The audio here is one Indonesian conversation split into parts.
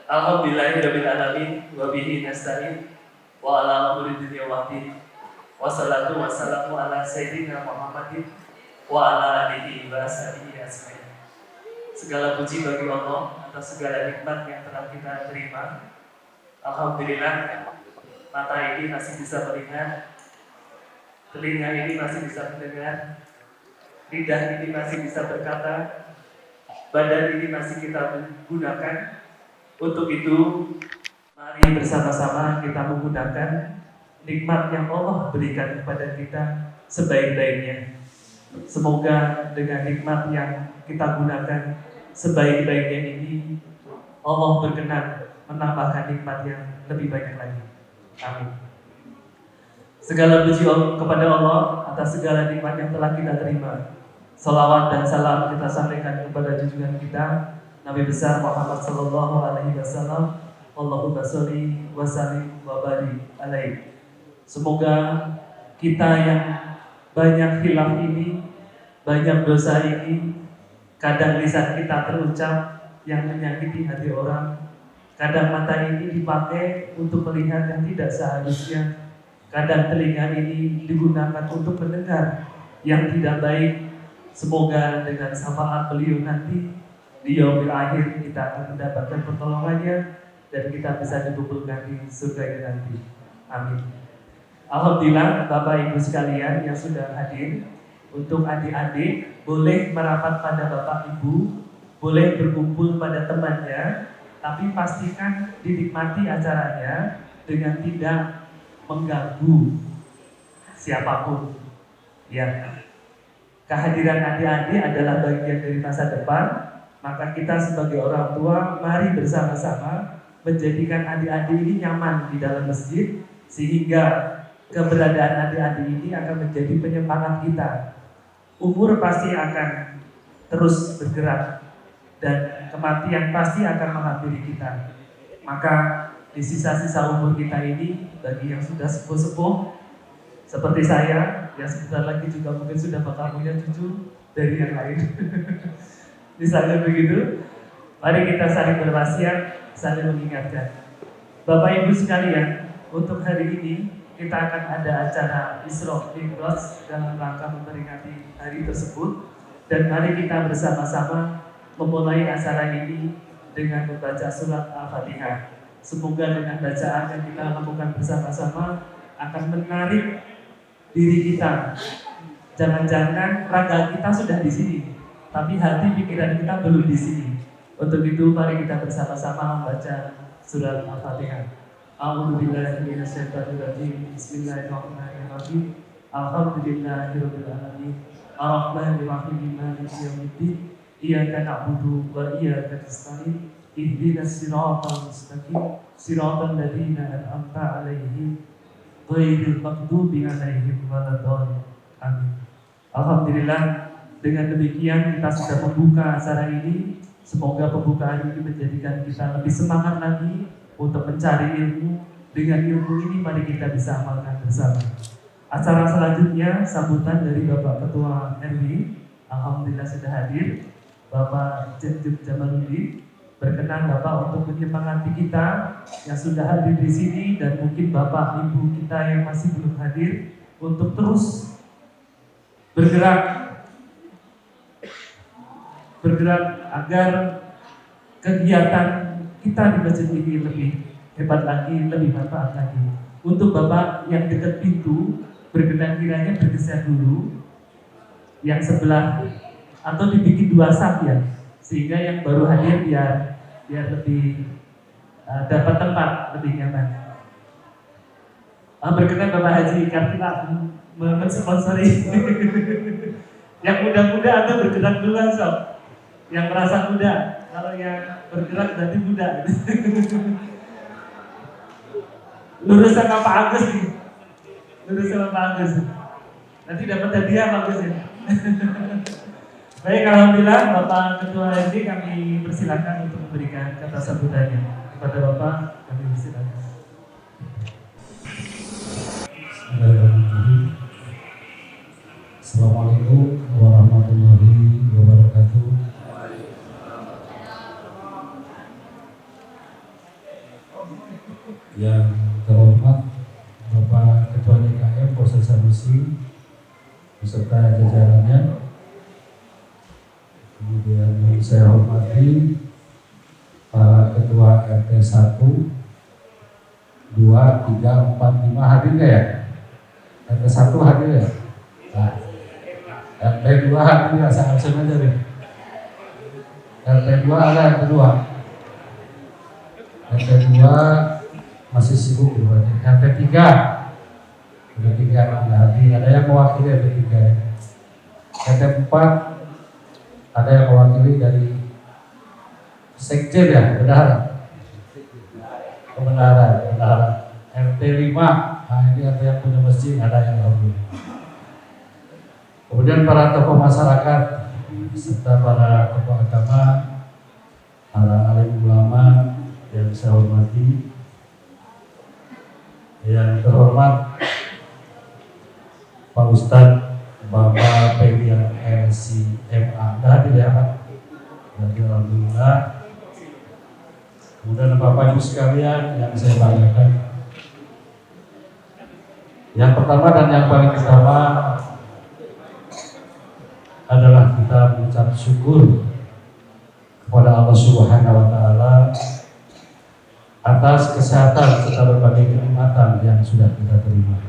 Alhamdulillahirabbil alamin wa bihi nasta'in wa ala umuri dunya waddin. Wassalatu wassalamu ala sayyidina Muhammadin wa ala alihi wa sahbihi ajmain. Segala puji bagi Allah atas segala nikmat yang telah kita terima. Alhamdulillah, mata ini masih bisa melihat, telinga ini masih bisa mendengar, lidah ini masih bisa berkata, badan ini masih kita gunakan. Untuk itu, mari bersama-sama kita menggunakan nikmat yang Allah berikan kepada kita sebaik-baiknya. Semoga dengan nikmat yang kita gunakan sebaik-baiknya ini, Allah berkenan menambahkan nikmat yang lebih banyak lagi. Amin. Segala puji kepada Allah atas segala nikmat yang telah kita terima. Salawat dan salam kita sampaikan kepada junjungan kita Nabi besar Muhammad sallallahu alaihi wasallam. Allahumma sholli wa sallim wa barik alaihi. Semoga kita yang banyak khilaf ini, banyak dosa ini, kadang lisan kita terucap yang menyakiti hati orang, kadang mata ini dipakai untuk melihat yang tidak seharusnya, kadang telinga ini digunakan untuk mendengar yang tidak baik. Semoga dengan syafaat beliau nanti di yaumil akhir kita akan mendapatkan pertolongannya dan kita bisa dikumpulkan di surga nanti. Amin. Alhamdulillah, Bapak Ibu sekalian yang sudah hadir. Untuk adik-adik boleh merapat pada Bapak Ibu, boleh berkumpul pada temannya, tapi pastikan dinikmati acaranya dengan tidak mengganggu siapapun. Ya, kehadiran adik-adik adalah bagian dari masa depan. Maka kita sebagai orang tua, mari bersama-sama menjadikan adik-adik ini nyaman di dalam masjid, sehingga keberadaan adik-adik ini akan menjadi penyemangat kita. Umur pasti akan terus bergerak dan kematian pasti akan menghampiri kita. Maka di sisa-sisa umur kita ini, bagi yang sudah sepuh-sepuh seperti saya, yang sebentar lagi juga mungkin sudah bakal punya cucu dari yang lain. Misalnya begitu, mari kita saling berwasiat, saling mengingatkan. Bapak Ibu sekalian, untuk hari ini kita akan ada acara Isra Mi'raj dalam rangka memperingati hari tersebut. Dan mari kita bersama-sama memulai acara ini dengan membaca surat Al-Fatihah. Semoga dengan bacaan yang kita lakukan bersama-sama akan menarik diri kita. Jangan-jangan raga kita sudah di sini, tapi hati pikiran kita belum di sini. Untuk itu mari kita bersama-sama membaca surat Al-Fatihah. A'udzubillahi minasyaitonir rajim. Bismillahirrahmanirrahim. Alhamdulillahirabbil alamin. Arrahmanir rahim. Maliki yaumiddin. Iyyaka na'budu wa iyyaka nasta'in. Ihdinas siratal mustaqim. Siratal ladzina an'amta 'alaihim ghairil maghdubi 'alaihim waladdallin. Amin. Alhamdulillah. Dengan demikian kita sudah membuka acara ini. Semoga pembukaan ini menjadikan kita lebih semangat lagi untuk mencari ilmu. Dengan ilmu ini mari kita bisa amalkan bersama. Acara selanjutnya sambutan dari Bapak Ketua RW. Alhamdulillah sudah hadir Bapak Jenjub Jamaludin. Berkenan Bapak untuk menyemangati kita yang sudah hadir di sini, dan mungkin Bapak Ibu kita yang masih belum hadir untuk terus bergerak agar kegiatan kita di masjid ini lebih hebat lagi, lebih manfaat lagi. Untuk Bapak yang dekat pintu, berkenan kiranya bergeser dulu yang sebelah, atau dibikin dua saf ya, sehingga yang baru hadir biar lebih dapat tempat lebih nyaman. Berkenan Bapak Haji Kartina mensponsori. Yang muda-muda atau bergerak duluan sob. Yang merasa muda, kalau yang bergerak berarti muda. Lurus sama Pak Agus nih. Lurus sama Pak Agus. Nanti dapat hadiah Pak Agus ya. Baik, alhamdulillah Bapak Ketua RD kami persilakan untuk memberikan kata sambutannya. Kepada Bapak kami persilakan. Assalamualaikum warahmatullahi wabarakatuh. Yang terhormat Bapak Ketua DKM Polsek Sanusi beserta jajarannya. Kemudian yang saya hormati para Ketua RT 1, 2, 3, 4, 5 hadir nggak ya? RT 1 hadir ya? Nah, RT 2 hadir ya, saya absen aja deh. RT 2 ada RT 2. RT 2 masih sibuk berarti. RT 3 tidak hadir. Ada yang mewakili RT 3 ya. RT 4 ada yang mewakili dari Sekjen ya, bendahara. RT 5, nah ini ada yang punya masjid, ada yang alhamdulillah. Kemudian para tokoh masyarakat serta para tokoh agama, para alim ulama yang saya hormati, yang terhormat Pak Ustadz Bapak Pemian LCMA, hadir ya Pak. Alhamdulillah. Kemudian Bapak Ibu sekalian yang saya banggakan, yang pertama dan yang paling utama adalah kita mengucap syukur kepada Allah Subhanahu wa Ta'ala atas kesehatan serta berbagai kenikmatan yang sudah kita terima.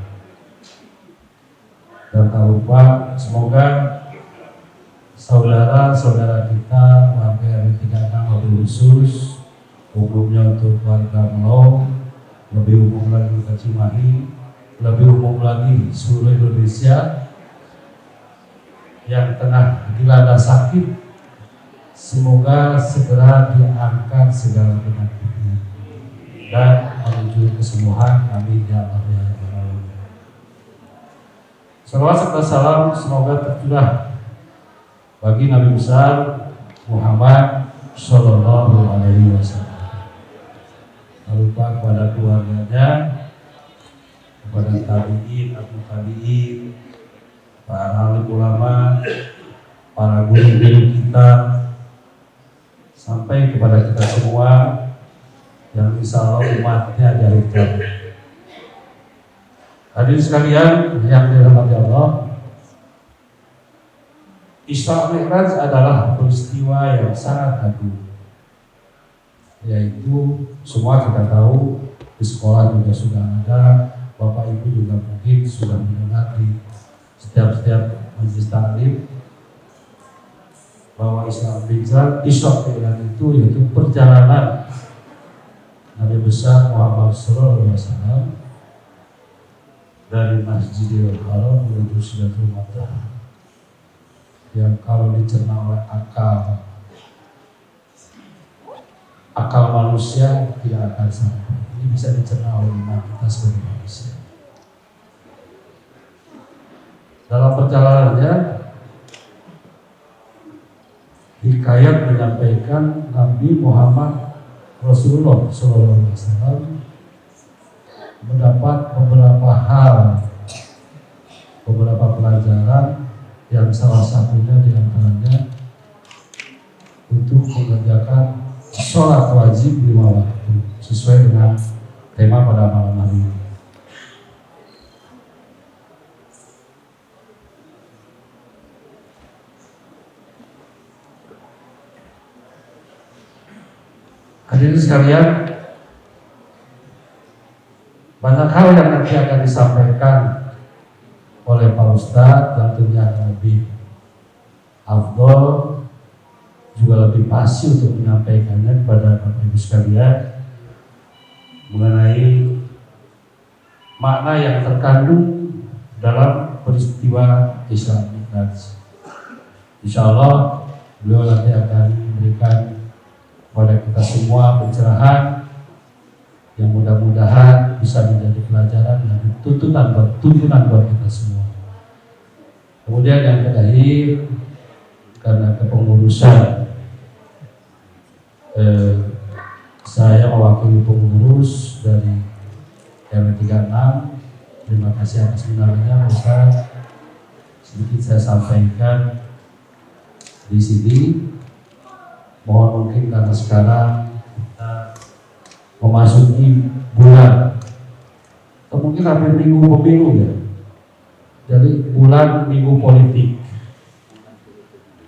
Dan tak lupa semoga saudara-saudara kita warga RW 36 lebih khusus, umumnya untuk warga Melong, lebih umum lagi ke Cimahi, lebih umum lagi seluruh Indonesia yang tengah dilanda sakit, semoga segera diangkat segala penyakitnya dan menuju kesembuhan. Amin ya Allah ya Rabbal. Salawat serta salam semoga tercurah bagi Nabi besar Muhammad Sallallahu Alaihi Wasallam. Lalu kepada keluarganya, kepada tabi'in, atau tabi'in, para alim ulama, para guru-guru kita, sampai kepada kita semua yang insya Allah umatnya dari kami. Hadirin sekalian yang dirahmati Allah, Isra Mi'raj adalah peristiwa yang sangat agung, yaitu semua kita tahu, di sekolah juga sudah ada, Bapak Ibu juga mungkin sudah mendengar di setiap majelis taklim bahwa Isra Mi'raj itu yaitu perjalanan Nabi besar Muhammad Sallallahu Alaihi Wasallam dari Masjidil Haram menuju Sidratul Muntaha, yang kalau dicerna oleh akal manusia tidak akan sampai. Ini bisa dicerna oleh iman kita sebagai manusia. Dalam perjalanannya, hikayat menyampaikan Nabi Muhammad Rasulullah SAW mendapat beberapa hal, beberapa pelajaran, yang salah satunya diantaranya untuk mengerjakan sholat wajib 5 waktu sesuai dengan tema pada malam hari ini. Hadirin sekalian, banyak hal yang nanti akan disampaikan oleh Pak Ustadz, tentunya lebih afdol, juga lebih pasti untuk menyampaikannya kepada Bapak Ibu sekalian mengenai makna yang terkandung dalam peristiwa Isra Mi'raj. Insya Allah beliau nanti akan memberikan kepada kita semua pencerahan yang mudah-mudahan bisa menjadi pelajaran dan tuntunan buat kita semua. Kemudian yang terakhir, karena kepengurusan, saya mewakili pengurus dari RW 36. Terima kasih atas undangannya, Ustaz. Sedikit saya sampaikan di sini. Mohon mungkin karena sekarang kita memasuki bulan atau mungkin hampir minggu pemilu ya. Jadi bulan minggu politik.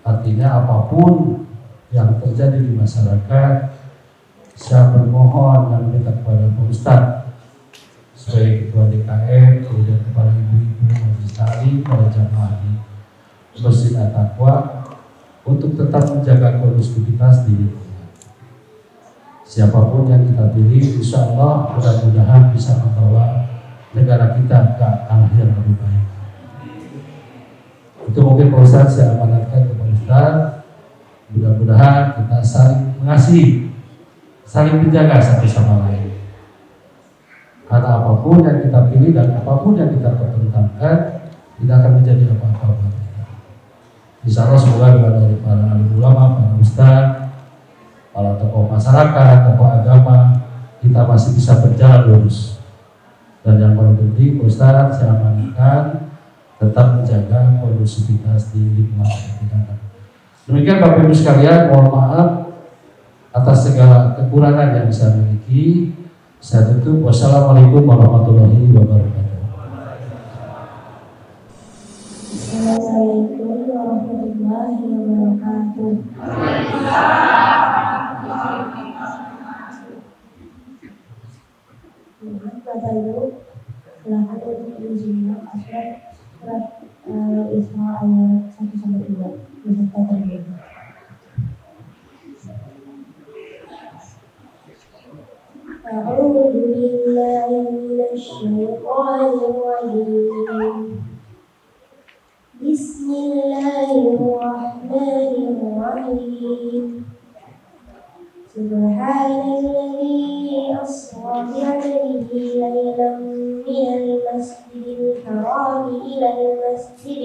Artinya apapun yang terjadi di masyarakat, saya bermohon dan minta kepada Pak Ustadz sebagai Ketua DKM, kemudian kepada ibu-ibu majelis taklim, para jamaah di Masjid At-Taqwa untuk tetap menjaga kondusivitas di lingkungan. Siapapun yang kita pilih, insya Allah mudah-mudahan bisa membawa negara kita ke arah yang lebih baik. Itu mungkin Pak Ustadz saya amanatkan kepada Ustadz. Mudah-mudahan kita saling mengasihi, saling menjaga satu sama lain. Karena apapun yang kita pilih dan apapun yang kita pertentangkan tidak akan menjadi apa-apa buat kita. Insya Allah semoga dari para alim ulama, para ustadz, para tokoh masyarakat, tokoh agama, kita masih bisa berjalan lurus. Dan yang paling penting, Ustadz saya amankan tetap menjaga kondusivitas di lingkungan kita. Demikian Bapak Ibu sekalian, mohon maaf atas segala kekurangan yang saya miliki. Saya tutup. Wassalamualaikum warahmatullahi wabarakatuh. Assalamualaikum warahmatullahi wabarakatuh. Bapak Ibu, silakan untuk menyimak surat Isra ayat 1-3 beserta terjemahan. أعوذ بالله من الشيطان الرجيم بسم الله الرحمن الرحيم سبحان الذي أسرى بعبده ليلا من المسجد الحرام إلى المسجد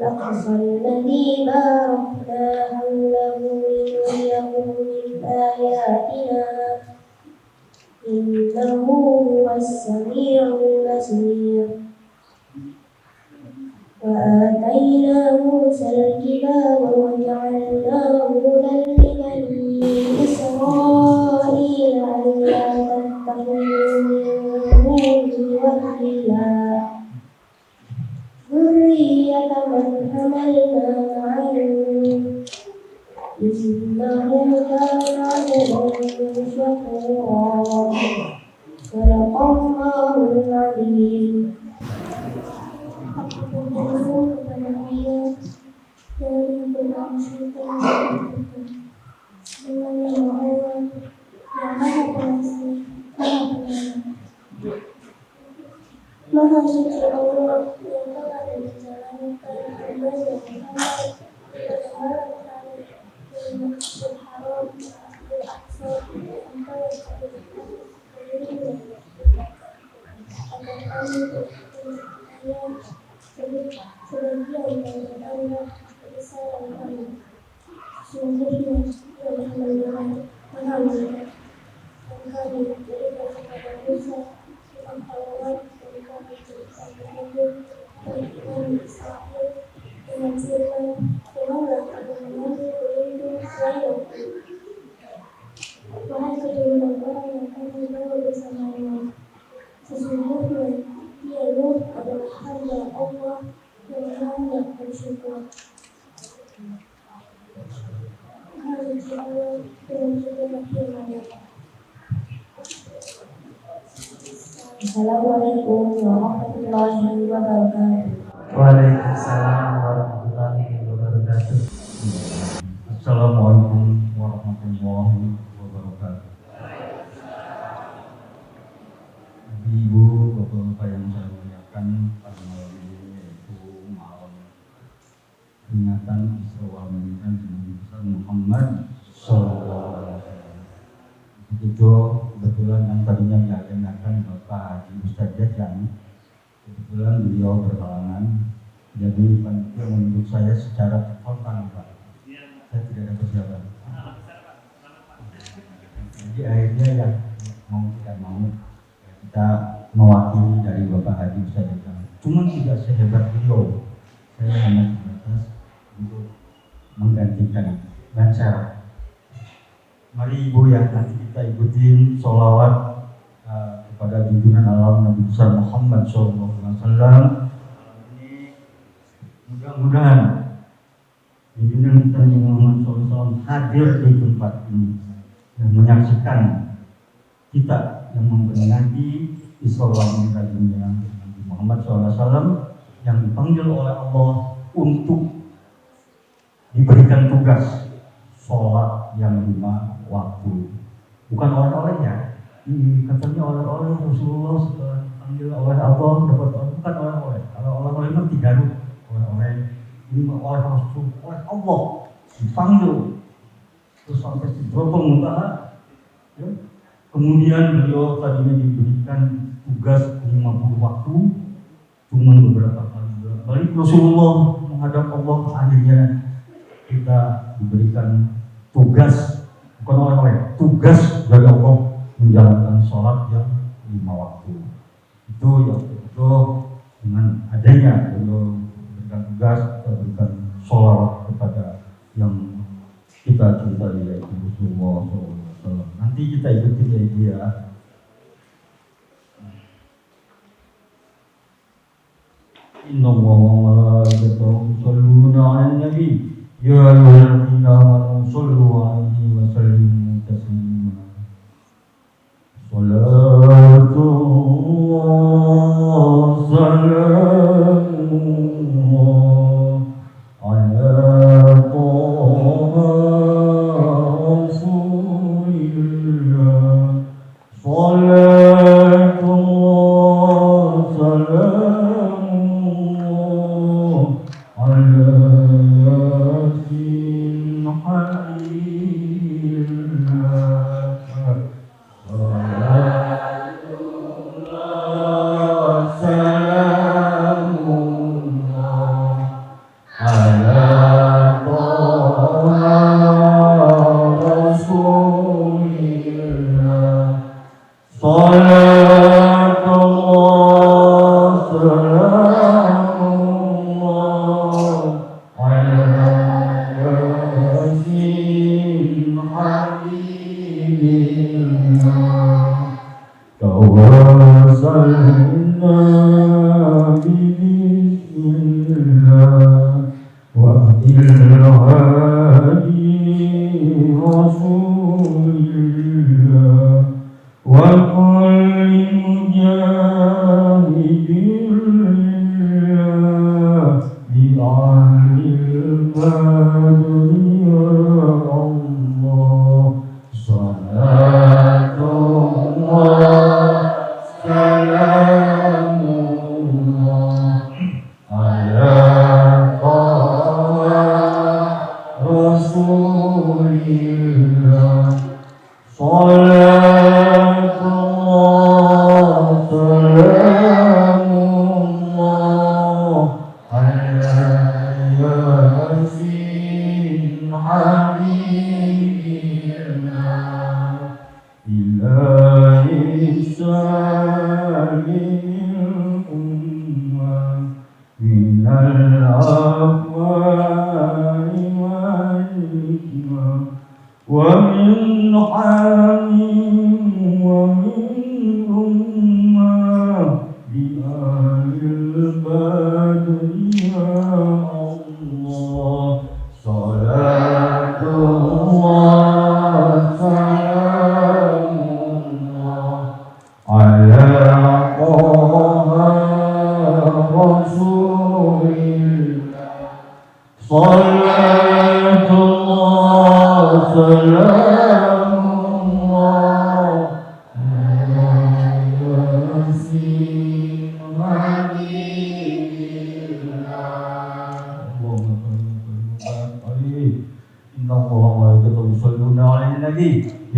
الأقصى الذي باركنا حوله لنريه من آياتنا إنه هو السميع البصير وآتينا موسى الكتاب وجعلناه هدى لبني إسرائيل ألا تتخذوا من دوني وكيلا ذرية من حملنا مع نوح إنه كان عبدا شكورا صدق الله العظيم. Maha suci Allah yang telah menjalankan tugas yang Muhammad pada malam hari di Masjidil Haram Al-Aqsa antara kehidupan dirinya agar kami berpercaya sebagian dari Allah kebesaran kami. Sungguhnya yang mendengar Muhammad dan kami berikan kepada Musa dengan halawat dari kami berikan petunjuk bagi Bani Israel dengan firman janganlah kamu mengambil pelindung selain aku. Wahai keturunan orang yang kami bawa bersama-sama, sesungguhnya dia Nuh adalah hamba Allah yang banyak bersyukur. Maha Allah dengan segala firman-Nya. Assalamualaikum warahmatullahi wabarakatuh. Waalaikumsalam warahmatullahi wabarakatuh. Assalamualaikum warahmatullahi wabarakatuh. Ibu, bapak-bapak yang saya muliakan, pada malam ini yaitu malam peringatan Isra wal Mi'raj Nabi besar Muhammad Sallallahu Alaihi Wasallam. Itu kebetulan yang tadinya diagendakan Bapak Haji Ustadz Jajan, kebetulan beliau berhalangan, jadi panitia menunjuk saya secara spontan, Pak. Saya tidak ada persiapan. Jadi akhirnya ya mau tidak mau kita mewakili dari Bapak Haji Ustadz Jajan. Cuma tidak sehebat beliau. Saya hanya sebatas untuk menggantikan dan syarat. Mari Ibu ya, nanti kita ikutin sholawat kepada junjungan alam Nabi besar Muhammad SAW. Ini mudah-mudahan junjungan kita Muhammad SAW hadir di tempat ini dan menyaksikan kita yang memperingati Isra Mi'raj Nabi Muhammad SAW yang dipanggil oleh Allah untuk diberikan tugas sholat yang 5 waktu. Bukan oleh-olehnya, katanya oleh-oleh Rasulullah setelah dipanggil oleh Allah dapat bukan oleh-oleh. Kalau oleh-oleh itu digaruk oleh-oleh, ini oleh Rasul, oleh Allah dipanggil terus sampai Sidratul Muntaha. Ya. Kemudian beliau tadinya diberikan tugas 50 waktu, cuma beberapa kali balik Rasulullah menghadap Allah, akhirnya kita diberikan tugas, bukan oleh tugas dari Allah menjalankan sholat yang 5 waktu. Itu yang itu dengan adanya beliau berikan tugas, kita berikan sholat kepada yang kita cintai yaitu Rasulullah SAW. Nanti kita ikuti ya Ibu ya. Inna Allaha wa malaikatahu yusholluna 'alan nabi ya ayyuhalladzina amanu shollu 'alaihi wa sallimu taslima. Sholatu wa salamu ala Rasulillah. Sholatu wa salamu ala yasin habillah.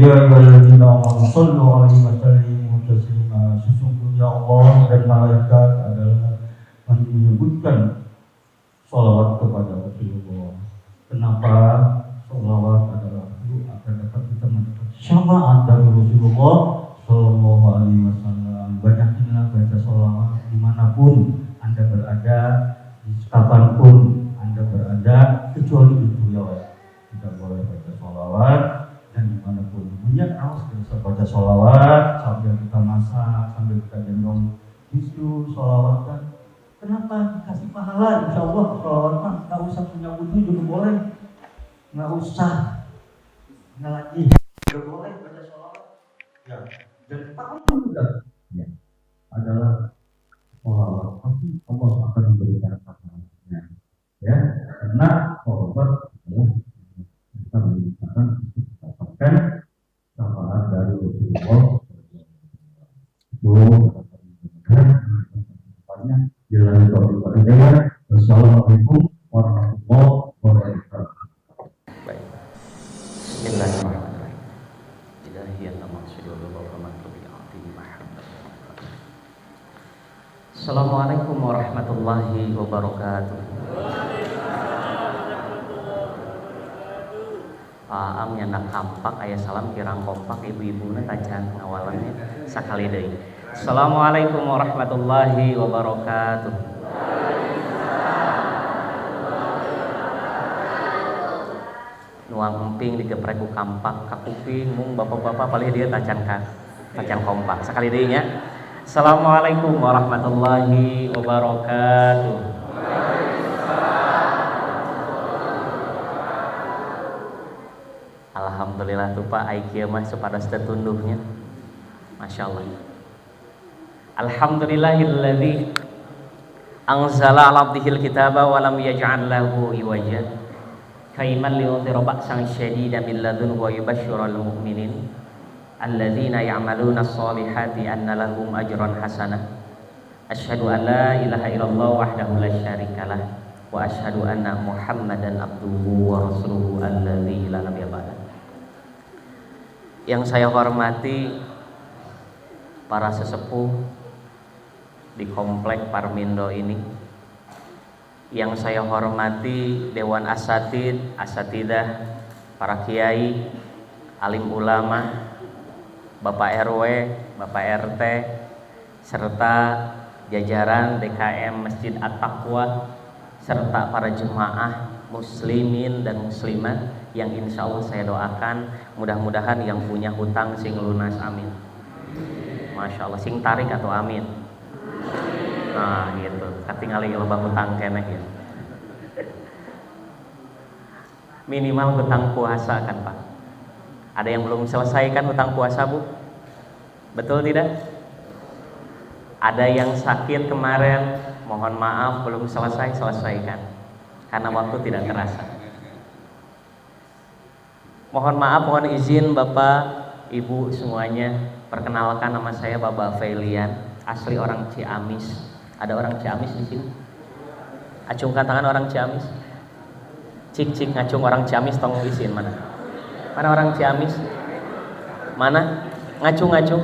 Ya ayyuhalladzina amanu shollu 'alaihi wa sallimu taslima. Sesungguhnya Allah dan malaikat adalah menyebutkan sholawat kepada Rasulullah. Kenapa sholawat adalah itu agar dapat kita mendapat syafaat dari Rasulullah Sallallahu Alaihi Wasallam. Banyakinlah baca sholawat dimanapun Anda berada, kapanpun Anda berada, kecuali itu ya, tidak boleh baca sholawat dan dimanapun baca sholawat sambil kita masak, sambil kita gendong tisu, sholawatan. Kenapa dikasih pahala? Insya Allah sholawat mah nggak usah punya wudhu juga boleh, nggak usah nggak lagi juga boleh baca sholawat. Ya, dan paling mudah ya adalah sholawat. Pasti Allah akan memberikan pahalanya. Ya, karena sholawat adalah kita menginginkan mendapatkan syafaat dari Rasulullah. Assalamualaikum warahmatullahi wabarakatuh. Baik. Bismillahirrahmanirrahim. Ilahiyan namasulillahi wa rahmatullahi. Assalamualaikum warahmatullahi wabarakatuh. Am nyandak kampak aya salam kirang kompak ibu-ibuna tacan awalannya sakali deui. Assalamualaikum warahmatullahi wabarakatuh. Nuang emping digeprek ku kampak ka kuping mung bapak-bapak paling dia tacan kompak sakali deui nya. Assalamualaikum warahmatullahi wabarakatuh. Alhamdulillah tuh Pak aikieu mah supados tetunduhnya. Masya Allah. Alhamdulillahilladzi anzala 'ala 'abdihil kitaba wa lam yaj'al lahu iwaja. Kaiman liyudhira ba'san syadidan min ladunhu wa yubashshiral mu'minin alladzina ya'maluna sholihati anna lahum ajran hasanah. Asyhadu an la ilaha illallah wahdahu la syarikalah wa asyhadu anna Muhammadan abduhu wa rasuluhu alladzi la nabiyya ba'da. Yang saya hormati para sesepuh di komplek Parmindo ini, yang saya hormati Dewan Asatid, Asatidah, para kiai, alim ulama, Bapak RW, Bapak RT, serta jajaran DKM Masjid At-Taqwa, serta para jemaah muslimin dan muslimat yang insya Allah saya doakan mudah-mudahan yang punya hutang sing lunas, amin. Masya Allah, sing tarik atau amin. Nah gitu, katingali loba hutang keneh ya. Minimal hutang puasa kan Pak. Ada yang belum selesaikan hutang puasa Bu? Betul tidak? Ada yang sakit kemarin, mohon maaf belum selesaikan karena waktu tidak terasa. Mohon maaf, mohon izin Bapak, Ibu semuanya, perkenalkan nama saya Bapak Felian, asli orang Ciamis. Ada orang Ciamis di sini? Acungkan tangan orang Ciamis. Cik ngacung orang Ciamis, tong izin mana? Mana orang Ciamis? Mana? Ngacung.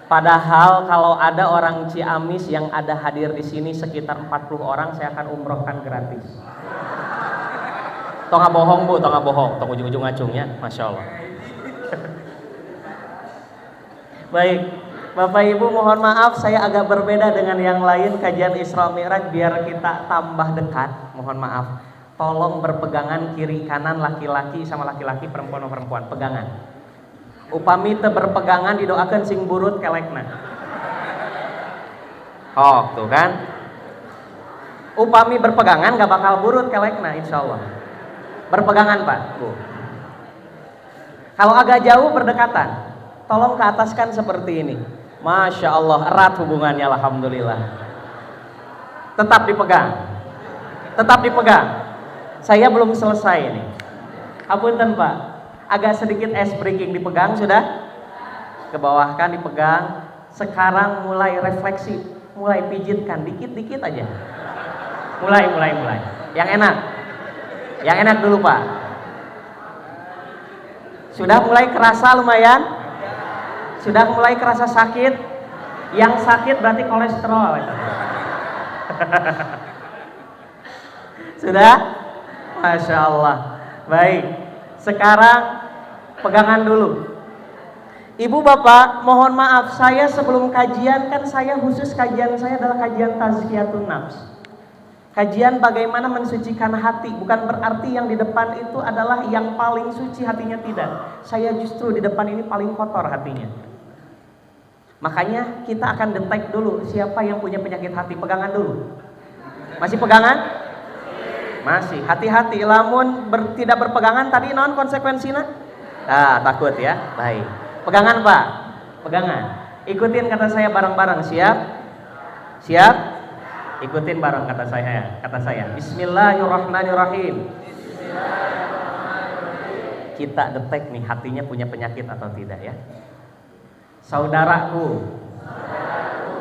Padahal kalau ada orang Ciamis yang ada hadir di sini sekitar 40 orang, saya akan umrohkan gratis. Tong bohong Bu, tong bohong, tong ujung-ujung ngacungnya, Masya Allah. Baik, Bapak Ibu mohon maaf saya agak berbeda dengan yang lain kajian Isra Mi'raj biar kita tambah dekat. Mohon maaf. Tolong berpegangan kiri kanan laki-laki sama laki-laki, perempuan sama perempuan, pegangan. Upami teu berpegangan didoakeun sing burut kelekna. Oh, tuh kan. Upami berpegangan gak bakal burut kelekna insyaallah. Berpegangan Pak. Tuh. Kalau agak jauh berdekatan, tolong ke ataskan seperti ini. Masya Allah, erat hubungannya, alhamdulillah. Tetap dipegang. Saya belum selesai ini. Apunten Pak, agak sedikit ice breaking, dipegang sudah. Ke bawah kan dipegang. Sekarang mulai refleksi, mulai pijitkan dikit-dikit aja. Mulai. Yang enak dulu Pak. Sudah mulai kerasa lumayan? Sudah mulai kerasa sakit? Yang sakit berarti kolesterol. Sudah? Masya Allah. Baik. Sekarang pegangan dulu. Ibu bapak, mohon maaf, saya sebelum kajian kan saya khusus kajian saya adalah kajian tazkiyatun nafs. Kajian bagaimana mensucikan hati, bukan berarti yang di depan itu adalah yang paling suci hatinya, tidak. Saya justru di depan ini paling kotor hatinya. Makanya kita akan detek dulu siapa yang punya penyakit hati. Pegangan dulu. Masih pegangan? Masih. Hati-hati, lamun tidak berpegangan tadi non konsekuensinya? Takut ya. Baik. Pegangan Pak. Pegangan. Ikutin kata saya bareng-bareng. Siap? Siap? Ikutin bareng kata saya. Bismillahirrahmanirrahim. Kita detek nih hatinya punya penyakit atau tidak ya. Saudaraku,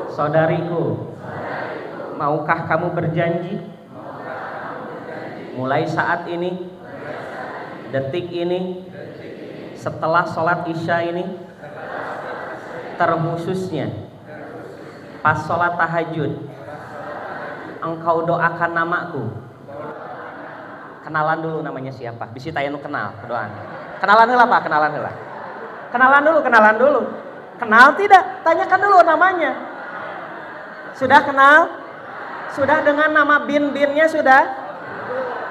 saudariku, maukah kamu berjanji mulai saat ini, detik ini, setelah sholat isya ini, terkhususnya pas sholat tahajud, engkau doakan namaku. Kenalan dulu namanya siapa? Bisi tayanu kenal, doa. Kenalan heula Pak, kenalan heula. Kenalan dulu. Kenal tidak? Tanyakan dulu namanya. Sudah kenal? Sudah dengan nama bin-binnya sudah?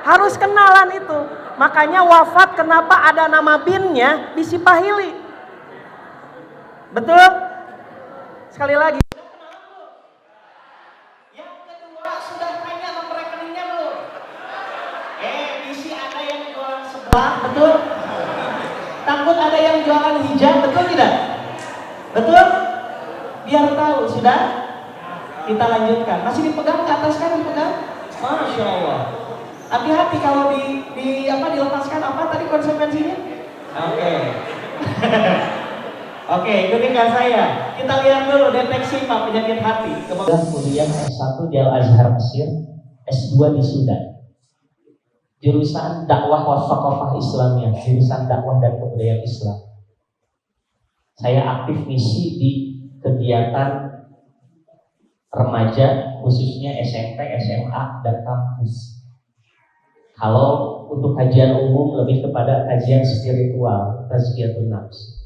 Harus kenalan itu. Makanya wafat kenapa ada nama binnya bisi pahili. Betul? Sekali lagi. Betul? Takut ada yang jualan hijab, betul tidak? Betul? Biar tahu, sudah? Kita lanjutkan. Masih dipegang ke atas kan dipegang? Masya Allah. Hati-hati kalau dilepaskan apa tadi konsekuensinya? Oke. Oke, ikutin saya. Kita lihat dulu deteksi Pak penyakit hati. Kemudian S1 di Al-Azhar Mesir, S2 di Sudan. Jurusan dakwah wasaqafah Islamiyah, jurusan dakwah dan kebudayaan Islam. Saya aktif misi di kegiatan remaja, khususnya SMP, SMA, dan kampus. Kalau untuk kajian umum lebih kepada kajian spiritual, tazkiyatun nafs.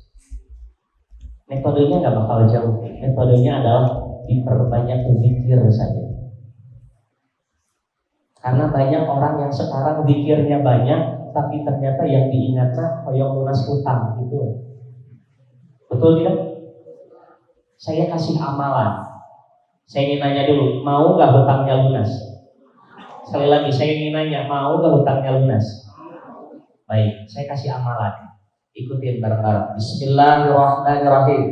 Metodenya nggak bakal jauh. Metodenya adalah diperbanyak berzikir saja. Karena banyak orang yang sekarang zikirnya banyak, tapi ternyata yang diingatnya hoyong lunas hutang gitu. Betul tidak? Saya kasih amalan. Saya ingin nanya dulu, mau nggak hutangnya lunas? Sekali lagi, saya ingin nanya, mau nggak hutangnya lunas? Baik, saya kasih amalan. Ikutin bareng-bareng. Bismillahirrahmanirrahim.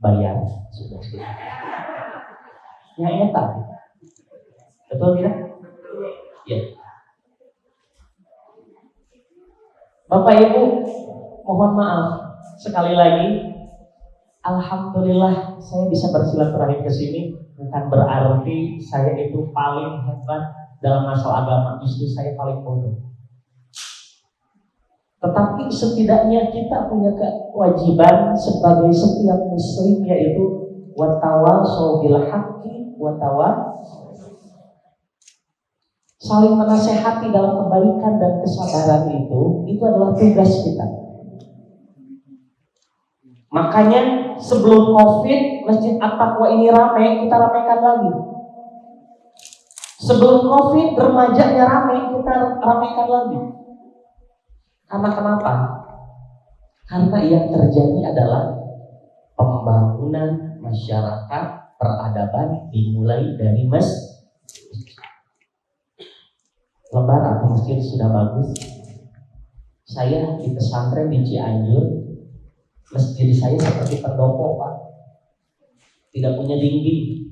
Bayar sudah. Ya enak. Betul tidak? Ya. Bapak Ibu, mohon maaf sekali lagi. Alhamdulillah saya bisa bersilaturahim ke sini, bukan berarti saya itu paling hebat dalam masalah agama. Justru saya paling bodoh. Tetapi setidaknya kita punya kewajiban sebagai setiap muslim, yaitu watawasau bil haqqi saling menasehati dalam kebaikan dan kesabaran itu adalah tugas kita. Makanya sebelum Covid Masjid At-Taqwa ini ramai, kita ramaikan lagi. Sebelum Covid remajanya ramai, kita ramaikan lagi. Karena kenapa? Karena yang terjadi adalah pembangunan masyarakat peradaban dimulai dari masjid. Lebar atau masjid sudah bagus. Saya di pesantren di Cianjur, masjid saya seperti pendopo Pak, tidak punya dinding.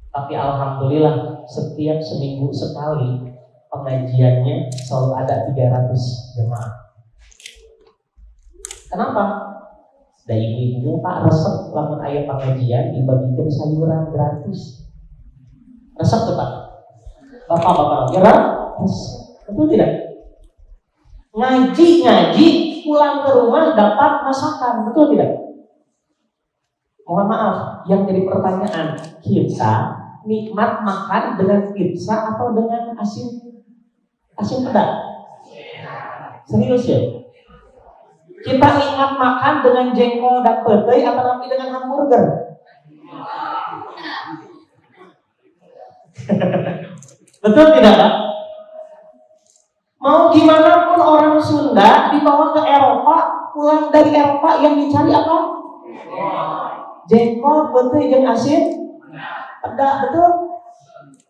Tapi alhamdulillah setiap seminggu sekali pengajiannya selalu ada 300 jemaah. Kenapa? Dari ibu-ibu Pak resep lamun ayah pengajian dibagikan sayuran gratis. Resep tuh Pak. Bapak-bapak kira betul tidak? Ngaji pulang ke rumah dapat masakan, betul tidak? Mohon maaf, yang jadi pertanyaan, kita nikmat makan dengan pizza atau dengan asin pedas? Serius ya? Kita ingat makan dengan jengkol dan petai atau nanti dengan hamburger? Betul tidak, Pak? Mau gimana pun orang Sunda dibawa ke Eropa, pulang dari Eropa yang dicari apa? Jengkol, betul yang asin, pedas, betul?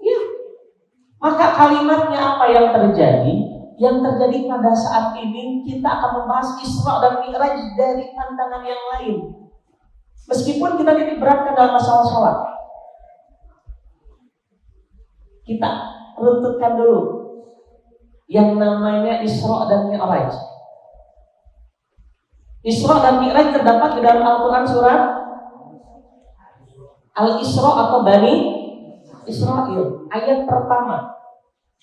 Iya. Maka kalimatnya apa yang terjadi? Yang terjadi pada saat ini kita akan membahas Isra dan Mi'raj dari pandangan yang lain. Meskipun kita diberatkan dalam masalah sholat, kita runtutkan dulu yang namanya Isra dan Mi'raj. Isra dan Mi'raj terdapat di dalam Al-Quran surat Al-Isra atau Bani Israil. Ayat pertama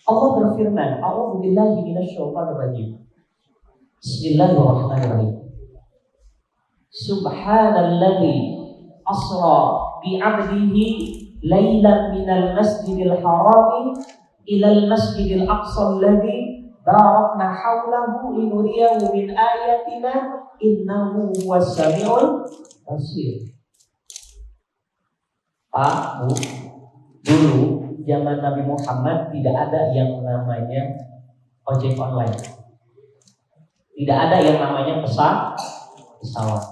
Allah berfirman, A'udzu billahi minasyaitonir rajim. Bismillahirrahmanirrahim. Subhanalladzi asra bi'abdihi lailan minal masjidil harami ilal masjidil aqsa alladzi barakna haulahu linuriyahu min ayatina innahu huwas samiul basir. Pak, Bu, dulu zaman Nabi Muhammad tidak ada yang namanya ojek online. Tidak ada yang namanya pesawat.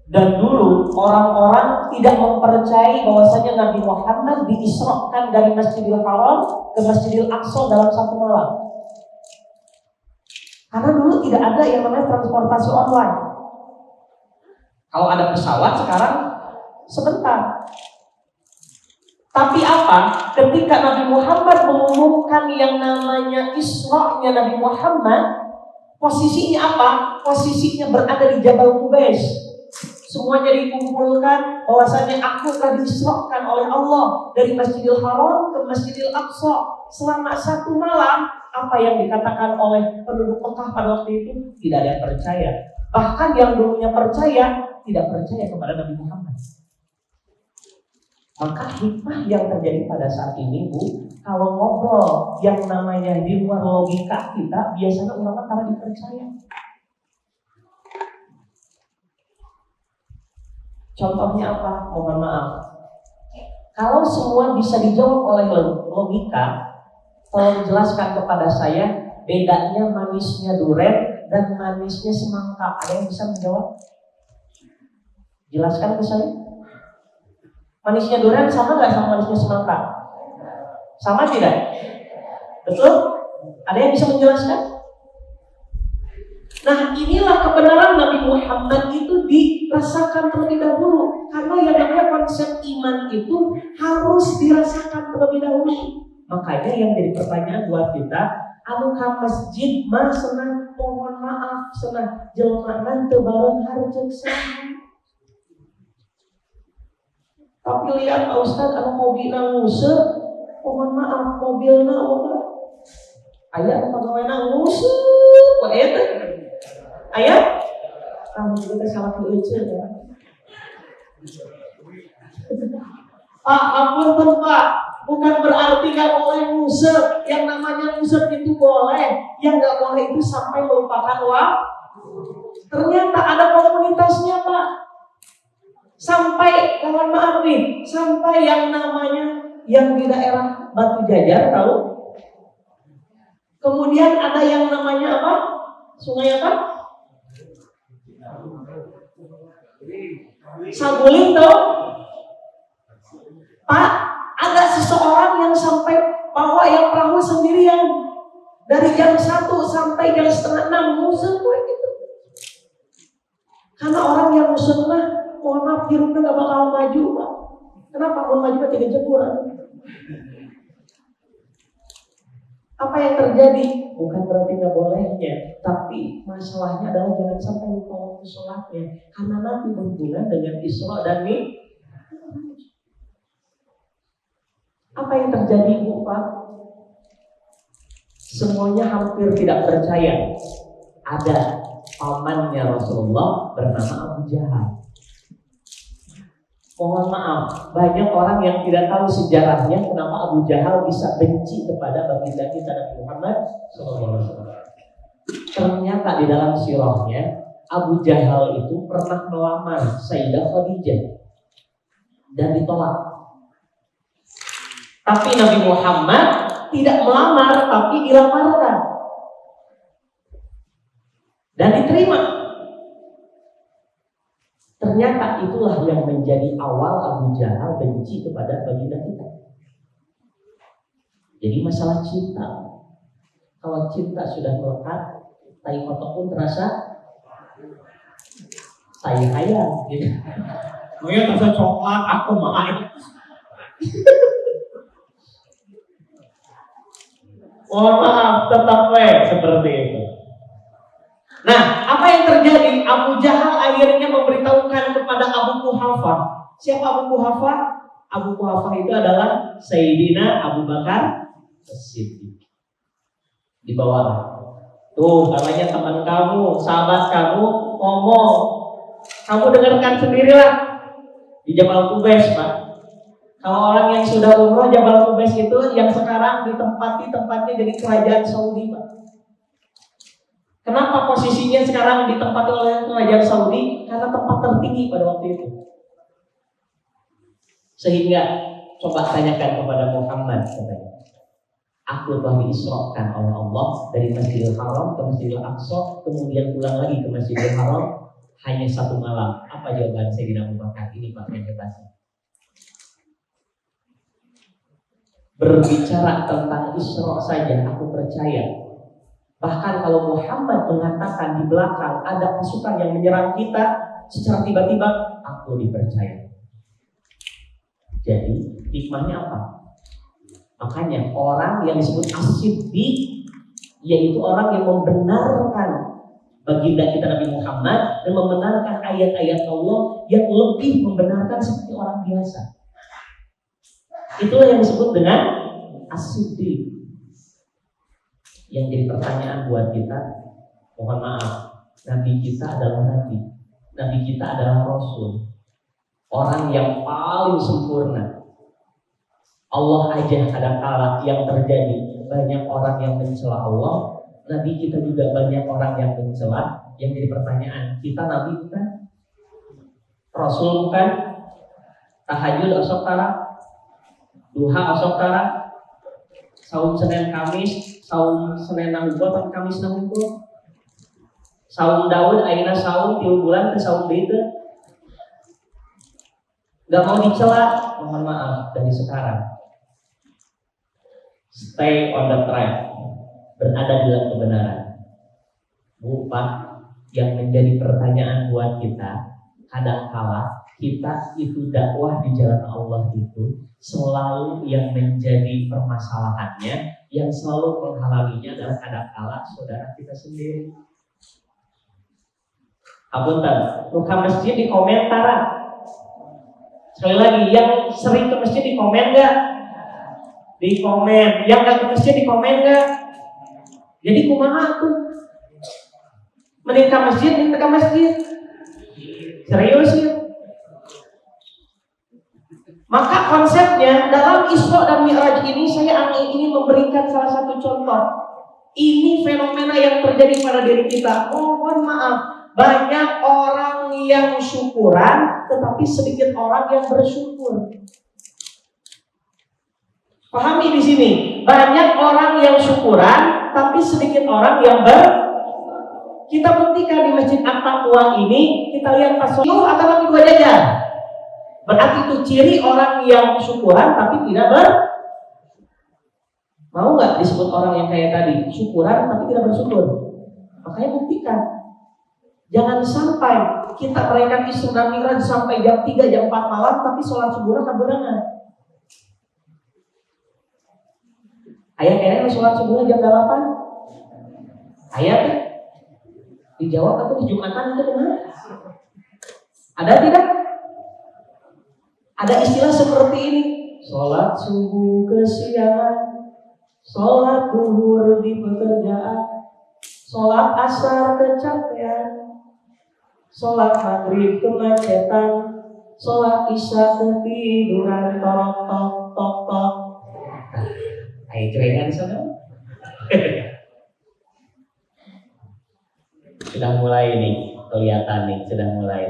Dan dulu orang-orang tidak mempercayai bahwasanya Nabi Muhammad diisrakan dari Masjidil Haram ke Masjidil Aqsa dalam satu malam. Karena dulu tidak ada yang namanya transportasi online. Kalau ada pesawat sekarang sebentar. Tapi apa? Ketika Nabi Muhammad mengumumkan yang namanya Isra-nya Nabi Muhammad, posisinya apa? Posisinya berada di Jabal Qubais. Semuanya dikumpulkan bahwasanya aku telah diisrakan oleh Allah dari Masjidil Haram ke Masjidil Aqsa selama satu malam. Apa yang dikatakan oleh penduduk Mekah pada waktu itu tidak ada yang percaya. Bahkan yang dulunya percaya tidak percaya kepada Nabi Muhammad. Maka hikmah yang terjadi pada saat ini, Bu, kalau ngobrol yang namanya di luar logika kita, biasanya ulama karena dipercaya. Contohnya apa? Mohon maaf. Kalau semua bisa dijawab oleh logika, tolong jelaskan kepada saya bedanya manisnya durian dan manisnya semangka. Ada yang bisa menjawab? Jelaskan ke saya. Manisnya durian sama nggak sama manisnya semangka? Sama tidak? Betul? Ada yang bisa menjelaskan? Nah, inilah kebenaran Nabi Muhammad itu dirasakan terlebih dahulu. Karena yang namanya konsep iman itu harus dirasakan terlebih dahulu. Makanya yang jadi pertanyaan buat kita, anuka masjid mah senang, mohon maaf senang jelma nanti bareng harjeng saha. Tapi lihat Pak Ustaz, anu mobilna nguseup, mohon maaf mobilna aya pegawena nguseup, aya teh. Aya? Kamu juga salah keuceun ya. Pak, ampun Pak, bukan berarti gak boleh nguseup. Yang namanya nguseup itu boleh, yang gak boleh itu sampai melupakan ternyata ada komunitasnya Pak. Sampai, mohon maaf nih, sampai yang namanya yang di daerah Batu Jajar tahu? Kemudian ada yang namanya apa? Sungai apa? Saguling tahu? Pak, ada seseorang yang sampai bawa yang perahu sendirian dari jam 1 sampai jam 5:30 musuh gitu. Karena orang yang musuh mah, mohon maaf, hidupnya gak bakal maju Pak. Kenapa? Mau maju tidak jebur. Apa yang terjadi? Bukan berarti gak bolehnya, tapi masalahnya adalah jangan sampai lupa waktu sholatnya. Karena nanti berhubungan dengan Isra dan Mi'raj. Apa yang terjadi Bu Pak? Semuanya hampir tidak percaya. Ada pamannya Rasulullah bernama Abu Jahal. Mohon maaf, banyak orang yang tidak tahu sejarahnya kenapa Abu Jahal bisa benci kepada baginda kita Nabi Muhammad SAW. Ternyata di dalam sirahnya Abu Jahal itu pernah melamar Sayyidah Khadijah dan ditolak. Tapi Nabi Muhammad tidak melamar, tapi dilamarkan dan diterima. Ternyata itulah yang menjadi awal Abu Jahal benci kepada baginda kita. Jadi masalah cinta, kalau cinta sudah melekat, tai kotok pun terasa tai ayam gitu. Mungkin terasa coklat, aku main. Mohon maaf, tetap seperti itu. Nah, apa yang terjadi? Abu Jahal akhirnya memberitahukan kepada Abu Quhafah. Siapa Abu Quhafah? Abu Quhafah itu adalah Sayyidina Abu Bakar As-Siddiq. Di bawah. Tuh, namanya teman kamu, sahabat kamu ngomong. Kamu dengarkan sendirilah. Di Jabal Qubais, Pak. Kalau orang yang sudah umroh, Jabal Qubais itu yang sekarang ditempati tempatnya jadi kerajaan Saudi, Pak. Kenapa posisinya sekarang ditempati oleh kerajaan Saudi? Karena tempat tertinggi pada waktu itu. Sehingga coba tanyakan kepada Muhammad, katanya, aku telah diisrakan oleh Allah dari Masjidil Haram ke Masjidil Aqsa, kemudian pulang lagi ke Masjidil Haram hanya 1 malam. Apa jawaban Sayyidina Abu Bakar? Ini Pak yang hebatnya. Berbicara tentang Isra saja aku percaya. Bahkan kalau Muhammad mengatakan di belakang ada pasukan yang menyerang kita secara tiba-tiba, aku dipercaya. Jadi hikmahnya apa? Makanya orang yang disebut as-siddiq, yaitu orang yang membenarkan baginda kita Nabi Muhammad dan membenarkan ayat-ayat Allah yang lebih membenarkan seperti orang biasa. Itulah yang disebut dengan as-siddiq. Yang jadi pertanyaan buat kita, mohon maaf, Nabi kita adalah Nabi, Nabi kita adalah Rasul, orang yang paling sempurna. Allah aja kadang-kala yang terjadi banyak orang yang mencela Allah, Nabi kita juga banyak orang yang mencela. Yang jadi pertanyaan, kita Nabi bukan? Rasul bukan? Tahajud osok tara, duha osok tara, saum Senin Kamis, saum Senin Nanggo atau Kamis Nanggo, saum Daud aina saum 3 bulan ke saum itu. Gak mau dicela, mohon maaf dari sekarang. Stay on the track, berada dalam kebenaran. Pak, yang menjadi pertanyaan buat kita, kadangkala kita itu dakwah di jalan Allah itu selalu yang menjadi permasalahannya, yang selalu menghalanginya adalah kadangkala saudara kita sendiri. Apunten, buka masjid di komentar. Sekali lagi, yang sering ke masjid di komen gak? Di komen. Yang gak ke masjid di komen gak? Jadi kumaha tuh? Mending ke masjid, mending ke masjid. Serius ya? Maka konsepnya dalam Isra dan Mi'raj ini saya ingin memberikan salah satu contoh. Ini fenomena yang terjadi pada diri kita. Mohon maaf, banyak orang yang syukuran, tetapi sedikit orang yang bersyukur. Pahami di sini, banyak orang yang syukuran, tapi sedikit orang yang Kita buktikan di Masjid At-Taqwa ini, kita lihat pasokan atau lagi 2 jajar. Berarti itu ciri orang yang syukuran tapi tidak Mau nggak disebut orang yang kayak tadi, syukuran tapi tidak bersyukur? Makanya buktikan. Jangan sampai kita merayakan Isra dan Mi'raj sampai jam 3, jam 4 malam, tapi sholat subuhnya kabarangan. Ayah kayaknya sholat subuhnya jam 8. Ayah kan? Dijawab atau di Jumatan itu kemana? Ada tidak? Ada istilah seperti ini. Sholat subuh kesiangan, sholat duhur di pekerjaan, sholat asar kecapean, sholat maghrib kemacetan, sholat isya ketiduran, tok tok tok tok. Ayo cerengan di sana. Sudah mulai nih, kelihatan nih, sudah mulai.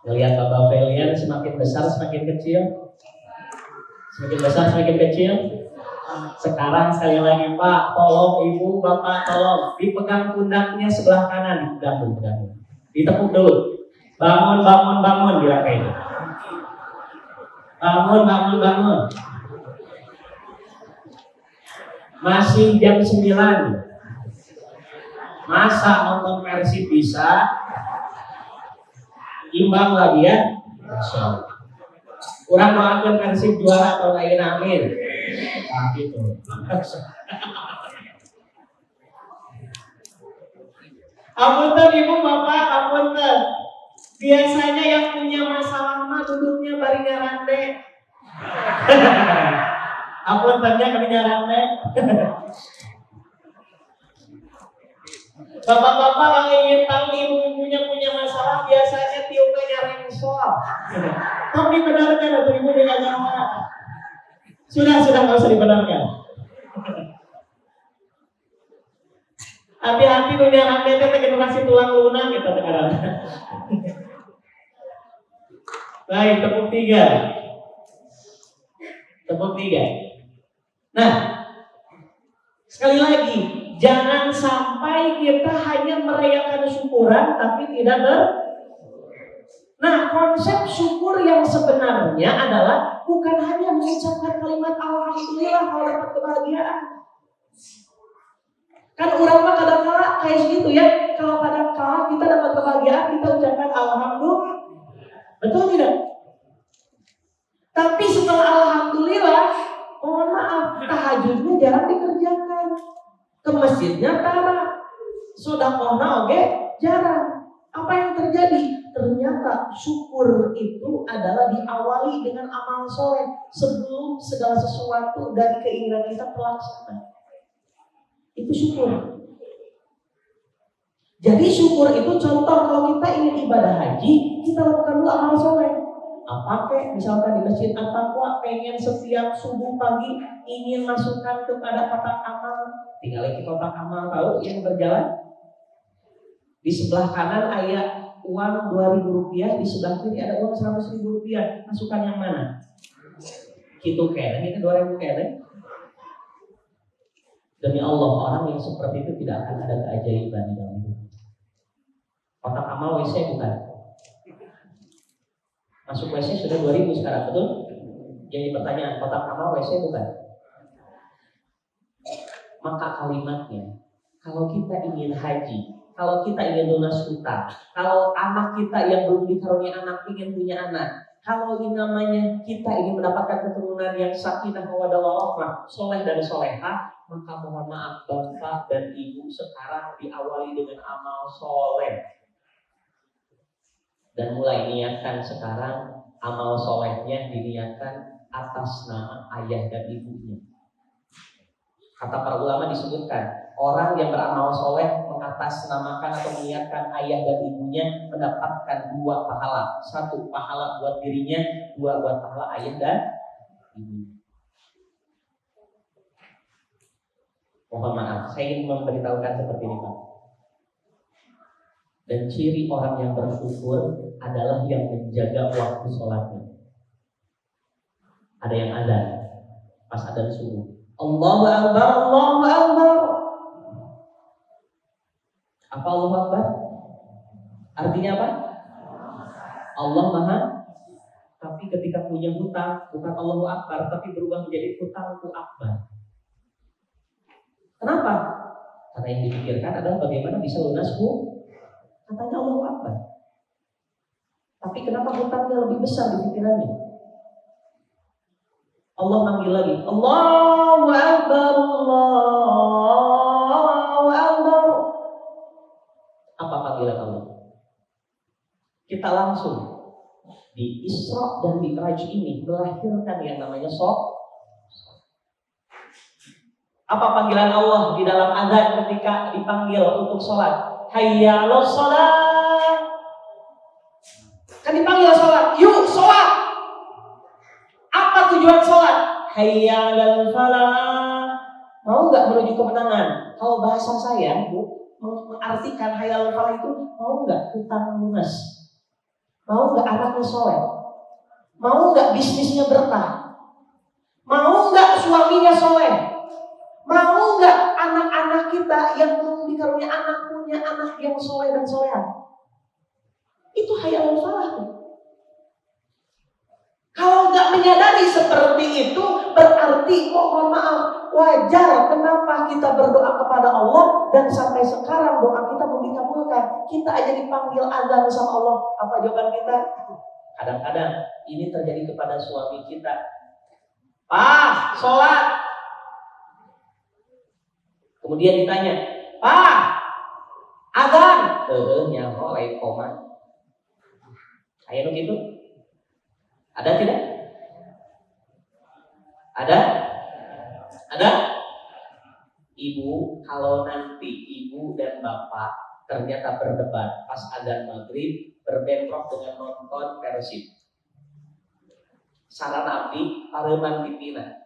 Ngelihat Bapak Felian semakin besar, semakin kecil. Semakin besar, semakin kecil. Sekarang sekali lagi Pak, tolong Ibu, Bapak, tolong dipegang pundaknya sebelah kanan, dipegang dulu. Ditepuk dulu. Bangun, bangun, bangun, bilang kayak gitu. Bangun, bangun, bangun. Masih jam 9. Masa nonton Persib bisa? Imbang lagi ya. Kurang doakan Persib juara atau lain, amin. Nah, gitu. Apunten Ibu Bapak, apunten. Biasanya yang punya masalah mah duduknya bari nyarande. Apuntennya kami nyarande. Bapak-bapak kalau ingin tahu ibu-ibunya punya masalah, biasanya tiupnya nyarengsol. Tolong dibenarkan atau ibu dengan nyawa. Sudah nggak usah dibenarkan. Hati-hati dunia rakyatnya generasi tulang lunak kita sekarang. Baik, tepuk 3. Tepuk 3. Nah, sekali lagi, jangan sampai kita hanya merayakan syukuran tapi tidak Nah, konsep syukur yang sebenarnya adalah bukan hanya mengucapkan kalimat alhamdulillah kalau dapat kebahagiaan. Kan orang mah kadang-kadang kayak gitu ya, kalau kadang-kadang kita dapat kebahagiaan kita ucapkan alhamdulillah. Betul tidak? Tapi setelah alhamdulillah, mohon maaf, tahajudnya jarang dikerjakan. Ke masjidnya tara, sedekahna oge jarang. Apa yang terjadi? Ternyata syukur itu adalah diawali dengan amal soleh sebelum segala sesuatu dari keinginan kita terlaksana. Itu syukur. Jadi syukur itu contoh kalau kita ingin ibadah haji, kita lakukan dulu amal soleh. Apa kek? Misalkan di masjid At-Taqwa pengen setiap subuh pagi ingin masukkan kepada kotak amal, tinggal lagi kotak amal tahu yang berjalan. Di sebelah kanan ada uang 2.000 rupiah, di sebelah kiri ada uang 100.000 rupiah. Masukkan yang mana? Gitu keren, itu 2.000 keren. Demi Allah, orang yang seperti itu tidak akan ada keajaiban di dalam hidup. Kotak amal WC bukan? Masuk WC sudah 2.000 sekarang, betul? Jadi pertanyaan, kotak amal WC bukan? Maka kalimatnya, kalau kita ingin haji, kalau kita ingin lunas hutang, kalau anak kita yang belum dikaruniai anak ingin punya anak, kalau ini namanya kita ingin mendapatkan keturunan yang sakinah mawaddah warahmah, soleh dan solehah, maka mohon maaf bapak dan ibu sekarang diawali dengan amal soleh. Dan mulai niatkan sekarang amal solehnya diniatkan atas nama ayah dan ibunya. Kata para ulama disebutkan, orang yang beramal soleh mengatasnamakan atau meniatkan ayah dan ibunya mendapatkan 2 pahala. 1 pahala buat dirinya, 2 buat pahala ayah dan ibunya. Mohon maaf, saya ingin memberitahukan seperti ini Pak. Dan ciri orang yang bersyukur adalah yang menjaga waktu sholatnya. Ada yang azan pas adzan subuh, Allahu Akbar, Allahu Akbar. Apa Allahu Akbar? Artinya apa? Allah Maha. Tapi ketika punya hutang, bukan Allahu Akbar, tapi berubah menjadi hutangku akbar. Kenapa? Karena yang dipikirkan adalah bagaimana bisa lunas katanya Allahu Akbar. Tapi kenapa hutangnya lebih besar di pikirannya? Allah manggil lagi, Allahu Akbar, Allahu Akbar. Apa panggilan Allah? Kita langsung di Isra dan Mi'raj ini melahirkan yang namanya sholat. Apa panggilan Allah di dalam azan ketika dipanggil untuk sholat? Hayya 'alas sholat. Kan dipanggil sholat, yuk sholat. Apa tujuan sholat? Hayya 'alal falah. Mau nggak menuju kemenangan? Kalau bahasa saya, Bu, mengartikan hayya 'alal falah itu mau nggak hutang lunas? Mau nggak anaknya soleh? Mau nggak bisnisnya berkah? Mau nggak suaminya soleh? Mau nggak anak-anak kita yang belum dikarunia anak punya anak yang soleh dan soleha? Itu hayal falah. Kalau nggak menyadari seperti itu, berarti mohon maaf, wajar kenapa kita berdoa kepada Allah dan sampai sekarang doa kita belum dikabulkan. Kita aja dipanggil azan sama Allah. Apa jawaban kita? Kadang-kadang ini terjadi kepada suami kita. Pak, sholat. Kemudian ditanya, Pak, azan. Nyaho, lain koma. Ayo gitu. Ada tidak? Ada? Ada? Ibu, kalau nanti ibu dan bapak ternyata berdebat pas azan maghrib, berbentrok dengan nonton Persib. Saran abdi, pareman tipina.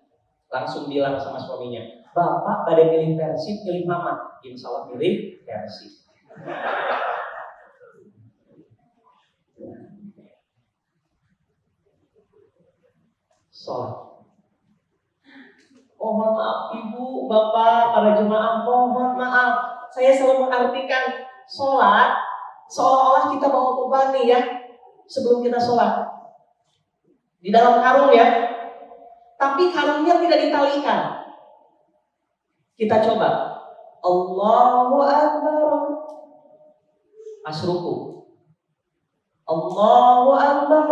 Langsung bilang sama suaminya, bapak pada milih Persib, milih mama. Insya Allah milih Persib. Sholat. Mohon maaf ibu, bapak, para jemaah, mohon maaf. Saya selalu mengartikan sholat seolah-olah kita bawa beban nih ya sebelum kita sholat. Di dalam karung ya. Tapi karungnya tidak ditalikan. Kita coba. Allahu Akbar. Pas ruku. Allahu Akbar.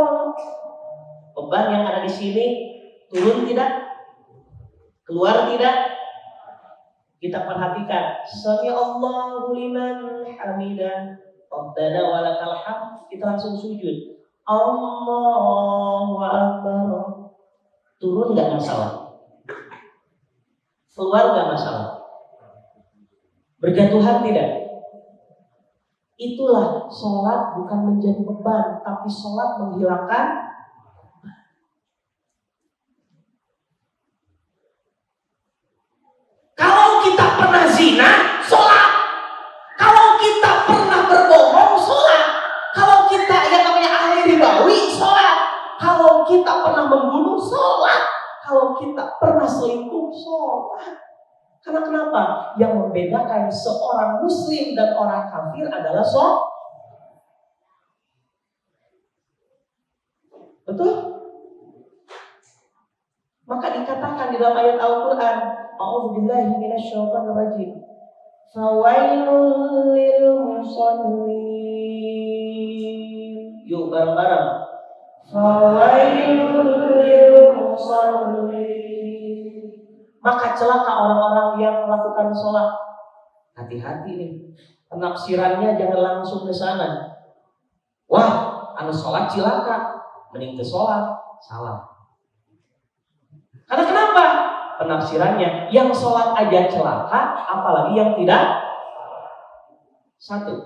Beban yang ada di sini turun tidak? Keluar tidak? Kita perhatikan. Sami Allahu liman hamidah. Rabbana walakal hamd. Kita langsung sujud. Allahu Akbar. Turun nggak masalah? Keluar nggak masalah? Berjatuhan tidak? Itulah sholat bukan menjadi beban, tapi sholat menghilangkan. Kalau kita pernah zina, sholat. Kalau kita pernah berbohong, sholat. Kalau kita yang namanya ahli ribawi, sholat. Kalau kita pernah membunuh, sholat. Kalau kita pernah selingkuh, sholat. Karena kenapa? Yang membedakan seorang muslim dan orang kafir adalah sholat. Betul? Maka dikatakan di dalam ayat Al-Quran, A'udzubillahi minasyaitonir rajim. Fawailul lil musallin. Yuk bareng-bareng. Fawailul lil musallin. Maka celaka orang-orang yang melakukan sholat. Hati-hati nih. Penafsirannya jangan langsung ke sana. Wah, anu sholat cilaka. Mending ke sholat. Salah. Karena kenapa? Penafsirannya, yang sholat aja celaka, apalagi yang tidak. Satu.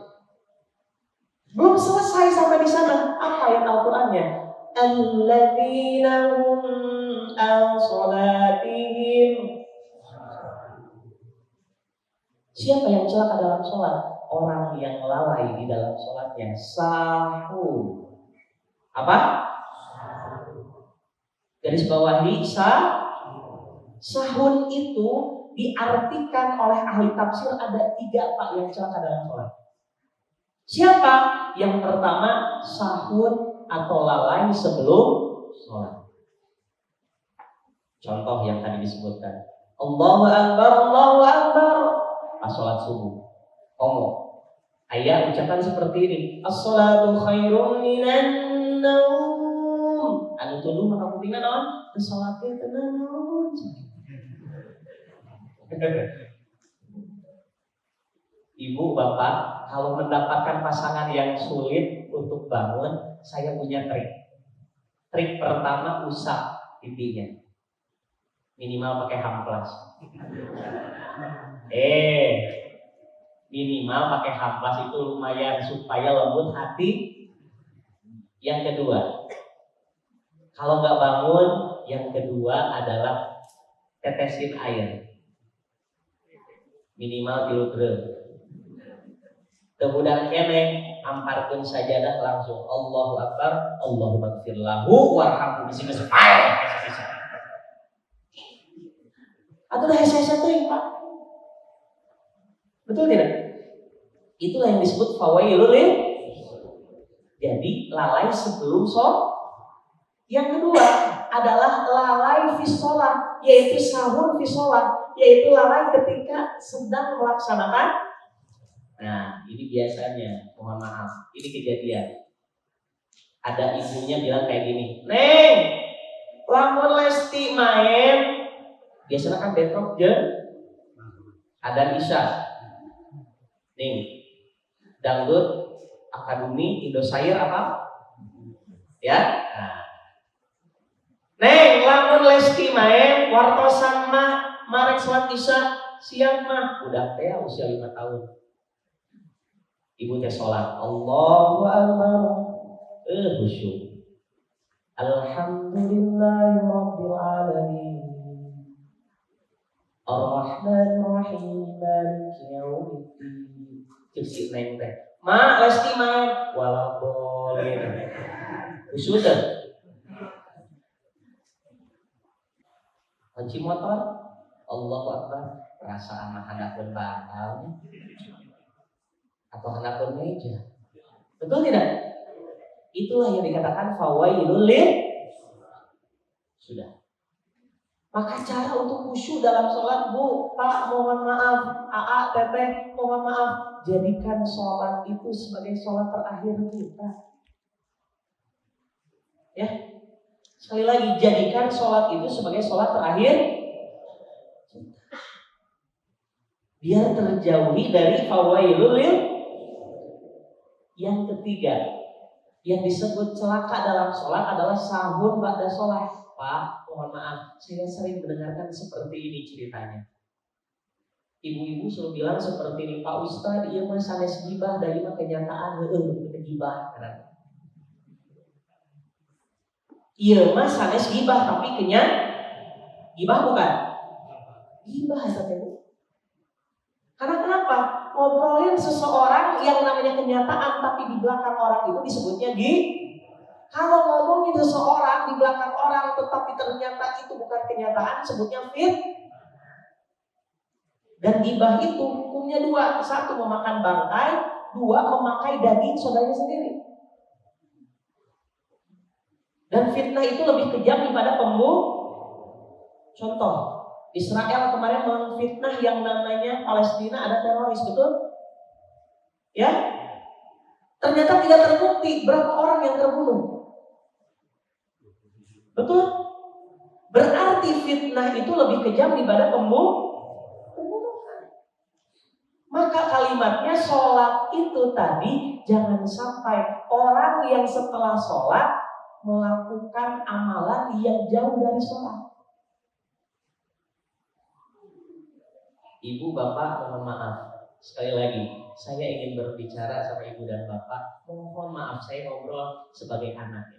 Belum selesai sampai di sana. Apa ayat Al-Qur'annya? Alladzina hum an sholatihim. Siapa yang celaka dalam sholat? Orang yang lalai di dalam sholatnya. Sahun. Apa? Garis bawahi sahun itu diartikan oleh ahli tafsir ada 3 Pak yang celaka dalam sholat. Siapa? Yang pertama sahun atau lalai sebelum sholat. Contoh yang tadi disebutkan. Allahu Akbar, Allahu Akbar. Pas sholat subuh. Ayat ucapan seperti ini. As-salatu khairun minan naum. Anu tuduh maka kupingan naon? Salatnya tenang naon. Ibu, bapak, kalau mendapatkan pasangan yang sulit untuk bangun, saya punya trik. Trik pertama, usap pipinya. Minimal pakai hamplas. Minimal pakai hamplas itu lumayan supaya lembut hati. Yang kedua, kalau nggak bangun, yang kedua adalah tetesin air. Minimal 3 grem. Kemudian kene amparkeun sajadah langsung Allahu Akbar, Allahumma gfir lahu warhamhu. Atau dah hese-hese teuing, Pak. Betul tidak? Itulah yang disebut fawailul lil. Jadi lalai sebelum sholat. Yang kedua adalah lalai fi sholat, yaitu sahur fi sholat, yaitu lalai ketika sedang melaksanakan. Nah, ini biasanya, mohon maaf, ini kejadian. Ada ibunya bilang kayak gini, Neng, lamun Lesti main, biasanya kan bentrok je, ada Isya, nih, dangdut, akademi, Indosiar apa? Ya, nah. Neng, lamun Lesti main, wartosan mah, marek sholat Isya, siap mah, udah teh usia 5 tahun. Ibu teh sholat, Allahu Akbar, khusyuk. Alhamdulillahirabbil alamin. Ar-Rahmanir-Rahim, Maliki yaumiddin. Cek si neng teh, "Ma, Lesti main." Wala boleh. Khusyuk teh. Kunci motor, Allahu Akbar, perasaan mah hadapun bantalnya. Atau handapun meja. Betul tidak? Itulah yang dikatakan fawailul lil. Sudah. Maka cara untuk khusyuk dalam sholat, Bu, Pak, mohon maaf, AA, Teteh, mohon maaf, jadikan sholat itu sebagai sholat terakhir kita. Ya, sekali lagi, jadikan sholat itu sebagai sholat terakhir kita. Biar terjauhi dari fawailul lil. Yang ketiga, yang disebut celaka dalam sholat adalah sahur ba'da sholat. Pak, mohon maaf, saya sering mendengarkan seperti ini ceritanya. Ibu-ibu selalu bilang seperti ini, Pak Ustadz, iya mah sanes gibah, dari mah kenyataan, kita gibah. Iya mah sanes gibah, tapi gibah bukan? Gibah itu. Karena kenapa? Ngobrolin seseorang yang namanya kenyataan tapi di belakang orang itu disebutnya Kalau ngomongin seseorang di belakang orang tetapi ternyata itu bukan kenyataan, sebutnya Dan gibah itu hukumnya 2. 1, memakan bangkai. 2, memakai daging saudaranya sendiri. Dan fitnah itu lebih kejam daripada Contoh, Israel kemarin memfitnah yang namanya Palestina ada teroris, betul? Ya? Ternyata tidak terbukti berapa orang yang terbunuh. Betul? Berarti fitnah itu lebih kejam daripada pembunuhan. Maka kalimatnya sholat itu tadi jangan sampai orang yang setelah sholat melakukan amalan yang jauh dari sholat. Ibu, bapak, mohon maaf. Sekali lagi, saya ingin berbicara sama ibu dan bapak. Mohon maaf, saya ngobrol sebagai anak.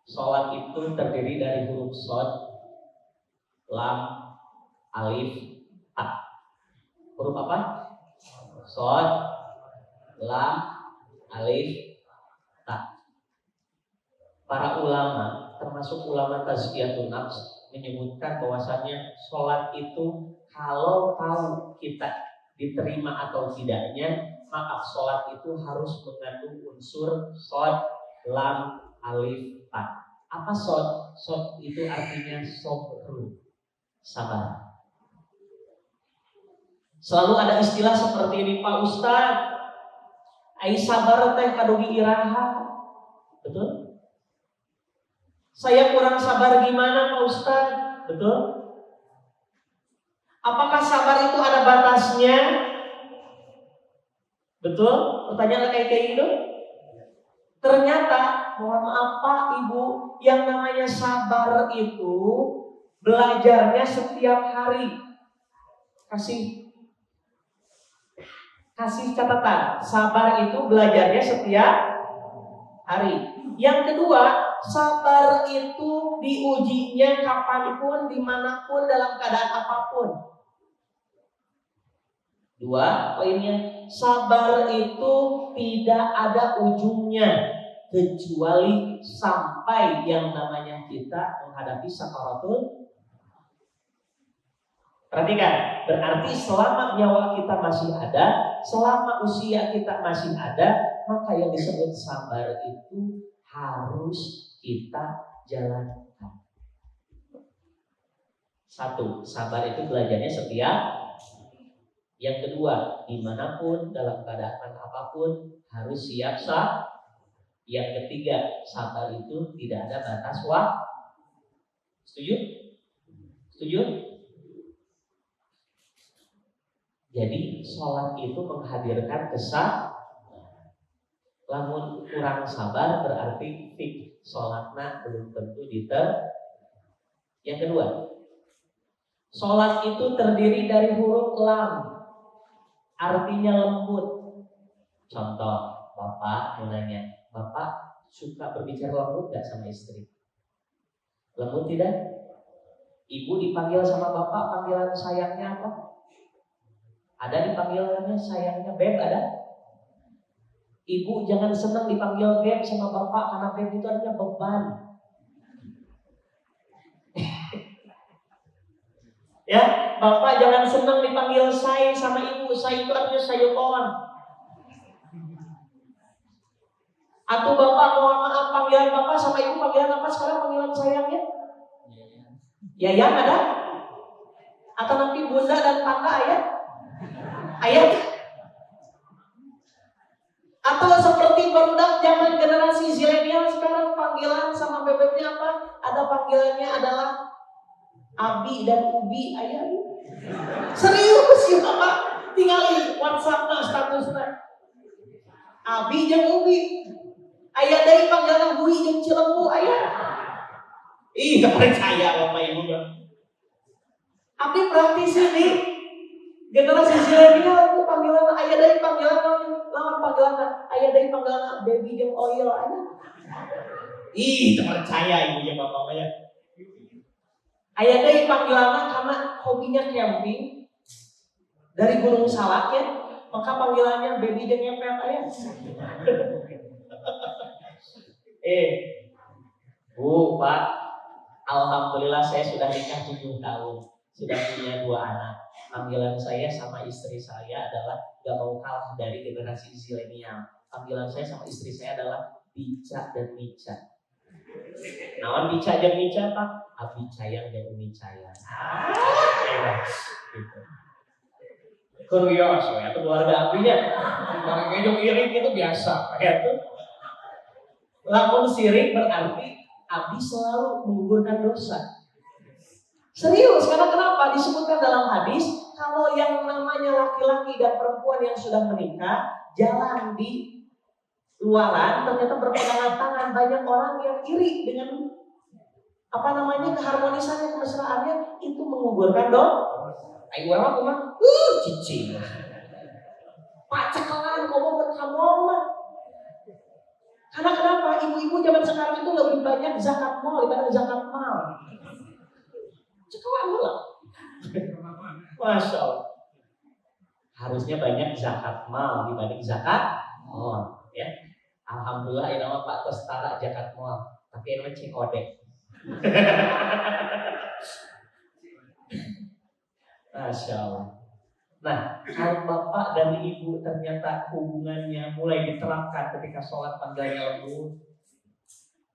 Sholat itu terdiri dari huruf shod, lam, alif, ta. Huruf apa? Shod, lam, alif, ta. Para ulama, termasuk ulama tazkiyatun nafs, menyebutkan bahwasannya sholat itu kalau tahu kita diterima atau tidaknya, maka sholat itu harus mengandung unsur shod, lam, alif, ta. Apa shod? Shod itu artinya sobru, sabar. Selalu ada istilah seperti ini, Pak Ustadz, ai sabar teh kadugi iraha. Betul? Saya kurang sabar gimana, Pak Ustadz? Betul? Apakah sabar itu ada batasnya? Betul? Pertanyaan kayak gitu? Ternyata, mohon maaf Pak, Ibu, yang namanya sabar itu belajarnya setiap hari. Kasih catatan, sabar itu belajarnya setiap hari. Yang kedua, sabar itu diujinya kapanpun, dimanapun, dalam keadaan apapun. 2 poinnya, sabar itu tidak ada ujungnya kecuali sampai yang namanya kita menghadapi sakaratul. Perhatikan, berarti selama nyawa kita masih ada, selama usia kita masih ada, maka yang disebut sabar itu harus kita jalankan. Satu, sabar itu belajarnya setiap. Yang kedua, dimanapun, dalam keadaan apapun, harus siap sah. Yang ketiga, sabar itu tidak ada batas waktu. Setuju? Setuju? Jadi sholat itu menghadirkan kesabaran. Lamun kurang sabar berarti sholatnya belum tentu diter. Yang kedua, sholat itu terdiri dari huruf lam, artinya lembut. Contoh, bapak mau nanya, bapak suka berbicara lembut gak sama istri? Lembut tidak? Ibu dipanggil sama bapak, panggilan sayangnya apa? Ada dipanggilannya sayangnya beb, ada? Ibu jangan senang dipanggil beb sama bapak, karena beb itu artinya beban. Ya, bapak jangan senang dipanggil say sama ibu, say itu artinya sayuton. Atau bapak mohon maaf, panggilan bapak sama ibu panggilan apa sekarang panggilan sayangnya? Yayang ada? Atau nanti bunda dan tangga ayah? Ayah? Atau seperti barudak zaman generasi zilenial sekarang panggilan sama bebeknya apa? Ada panggilannya adalah Abi dan Ubi, ayah. Serius ya bapak? Tinggalin WhatsApp statusnya Abi dan Ubi. Ayah dari panggilan Bui dan Cilembu, ayah. Ih, gak percaya bapak ibu. Abi praktisi nih. Generasi zilenial itu panggilan ayah dari panggilan lawan panggilan ayah dari panggilan baby jeung oil ayah. Ih, percaya ibu ya bapaknya. Ayah dari panggilan karena hobinya camping dari Gunung Salak ya, maka panggilannya baby jeung ngepet ayah. Bu, Pak, alhamdulillah saya sudah nikah 7 tahun, sudah punya 2 anak. Panggilan saya sama istri saya adalah gak mau kalah dari generasi zilenial. Panggilan saya sama istri saya adalah Bica dan Mica. Nawan Bica dan Mica Pak? Abi Cayang dan Umi Cayang. Gitu. Kurios ya, keluarga abinya. Orang ngejong iring itu biasa. Gitu. Lamun sirik berarti abi selalu menggugurkan dosa. Serius, karena kenapa? Disebutkan dalam hadis, kalau yang namanya laki-laki dan perempuan yang sudah menikah, jalan di luaran, ternyata berpegangan tangan, banyak orang yang iri dengan keharmonisannya, kemesraannya, itu menggugurkan dosa. Ayo orang mah, cicing. Pacakan, ngomong berkamong. Karena kenapa? Ibu-ibu zaman sekarang itu lebih banyak zakat mal daripada zakat mal. Cekawan lah. Masya Allah. Harusnya banyak zakat mal dibanding zakat mal, ya. Alhamdulillah ini nama Pak Tostara zakat mal, tapi ini cek odek. Masya Allah. Nah, kalau bapak dan ibu ternyata hubungannya mulai diterapkan ketika sholat panggilannya lembut.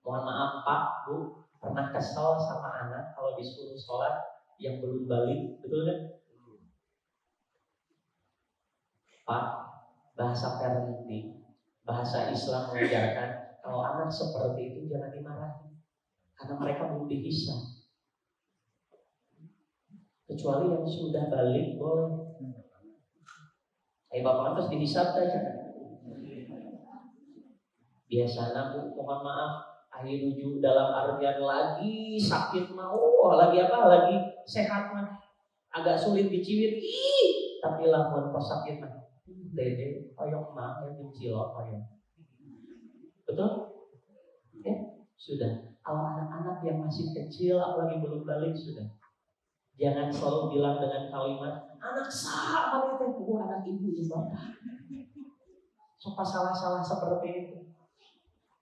Mohon maaf Pak, Bu, pernah kesal sama anak kalau disuruh sholat yang belum balik, betul kan? Pak, bahasa parenting, bahasa Islam mengajarkan kalau anak seperti itu jangan dimarahi, karena mereka belum dihisab. Kecuali yang sudah balik boleh. Bapak terus dihisab saja. Biasanya Bu, mohon maaf, akhir nuju dalam artian lagi sakit mau, lagi apa? Lagi sehat mah, agak sulit diciwit. Tapi lamun pas sakit mah, dede, oyong mah yang mencilok oyong. Betul? Ya, sudah. Kalau anak-anak yang masih kecil, apalagi belum balik sudah. Jangan selalu bilang dengan kalimat anak sama itu, anak ibu juga. Suka salah-salah seperti itu.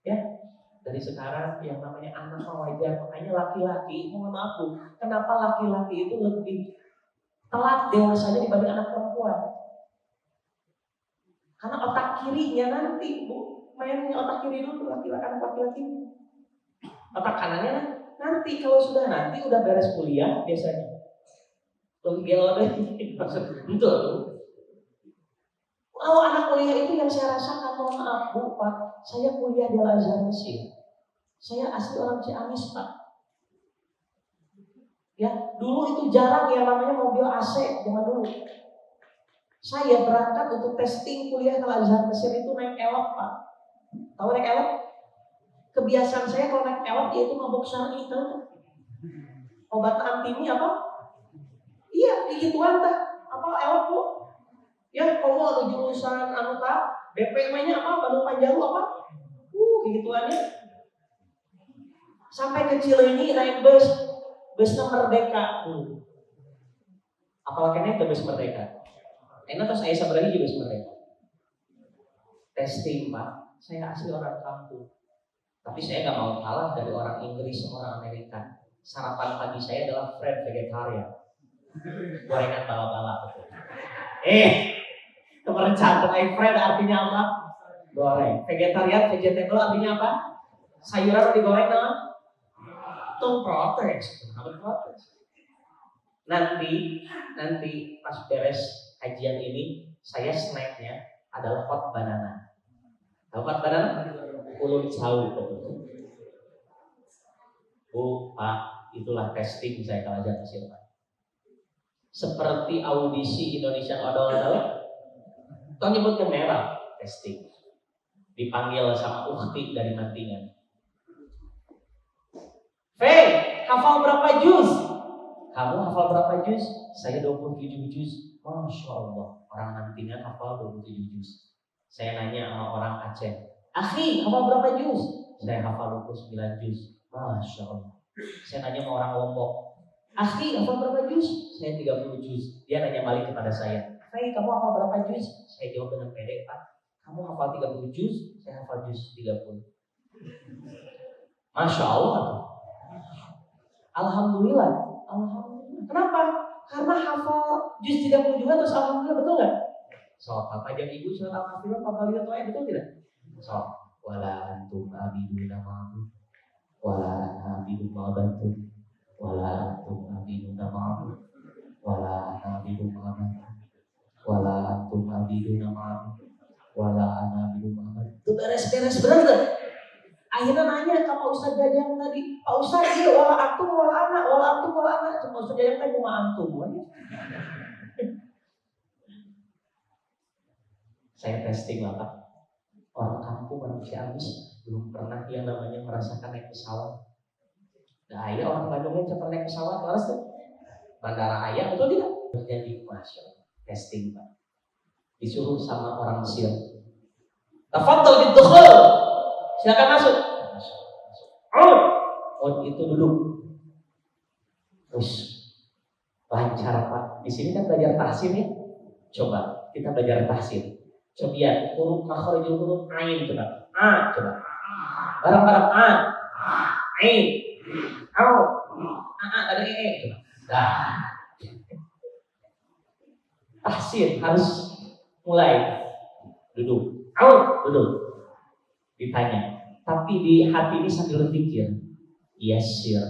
Ya, dari sekarang yang namanya anak wajar. Makanya laki-laki, mohon maaf Bu, kenapa laki-laki itu lebih telat dewasanya dibanding anak perempuan. Karena otak kirinya nanti, Bu, mainnya otak kiri dulu, laki-laki. Otak kanannya nanti, kalau sudah nanti udah beres kuliah biasanya. Tuh gelo deh, betul. Kalau anak kuliah itu yang saya rasakan, mohon maaf Bu, Pak, saya kuliah di Al-Azhar Mesir. Saya asli orang Ciamis, Pak. Ya, dulu itu jarang yang namanya mobil AC zaman dulu. Saya berangkat untuk testing kuliah Al-Azhar Mesir itu naik elok, Pak. Tahu naik elok? Kebiasaan saya kalau naik elok yaitu mabuk syar'i, tahu? Obat anti ini apa? Iya, digituan dah. Apa elok, Bu? Ya, kamu ada jurusan anu tak? BPM-nya apa? Bandung Panjalu apa? Digituannya. Sampai kecil ini naik busnya Merdeka. Apalagi naik ke bus Merdeka. Enak terus saya sebenarnya juga bus Merdeka. Testing, Pak. Saya asli orang kampung. Tapi saya nggak mau kalah dari orang Inggris sama orang Amerika. Sarapan pagi saya adalah fried vegetarian. Gorengan bala-bala betul. Kemercatan fried artinya apa? Goreng. Vegetarian, vegetable artinya apa? Sayuran digoreng dengan protes. Nanti pas beres kajian ini, saya snacknya adalah hot banana. Tahu hot banana? Ulun jauh betul. Bu, Pak, itulah testing saya kalau aja Mesir, Pak. Seperti audisi Indonesian Idol adalah kau nyebut ke merah testing. Dipanggil sama ukhti dari Mantingan. Hafal berapa juz? Kamu hafal berapa juz? Saya 27 juz. Masya Allah, orang Mantingan hafal 27 juz. Saya nanya sama orang Aceh, akhi, hafal berapa juz? Saya hafal 29 juz. Masya Allah. Saya nanya sama orang Lombok, akhi, hafal berapa juz? Saya 30 juz. Dia nanya balik kepada saya, hey, kamu hafal berapa juz? Saya jawab dengan pede, Pak. Kamu hafal 30 juz, saya hafal juz 30. Masya Allah. Alhamdulillah. Kenapa? Karena hafal juz 30 juga terus alhamdulillah, betul nggak? So, Papa jam ibu surat Al-Kafirun, Papa lihat ayat, betul tidak? So, wala antum abiduna ma'bud, wala abidu ma'bud, wala antum abiduna ma'bud, wala abidu ma'bud, wala antum abiduna ma'bud, wala abidu ma'bud. Itu beres-beres benar nggak? Akhirnya nanya ke Pak Ustadz Jajang tadi, Pak Ustadz, iya wala antum wala anak. Cuma Ustadz Jajang tadi cuma antum aja. Saya testing lah, Pak. Orang kampung, orang Ciamis belum pernah yang namanya merasakan naik pesawat. Nah, ayah orang Bandung yang cepat naik pesawat, harus tuh. Bandara ayah, betul tidak? Terjadi masya testing, Pak. Disuruh sama orang Mesir. Tafadhal bidukhul. Silakan masuk. Itu duduk. Terus lancar, Pak. Di sini kan belajar tahsin ya. Coba kita belajar tahsin. Coba lihat huruf makharijul huruf ain coba. A coba. Bareng-bareng A. Ain. Au. Ada coba. Dah. Tahsin harus mulai. Duduk. Au, duduk. Ditanya. Tapi di hati ini sambil berpikir, yasir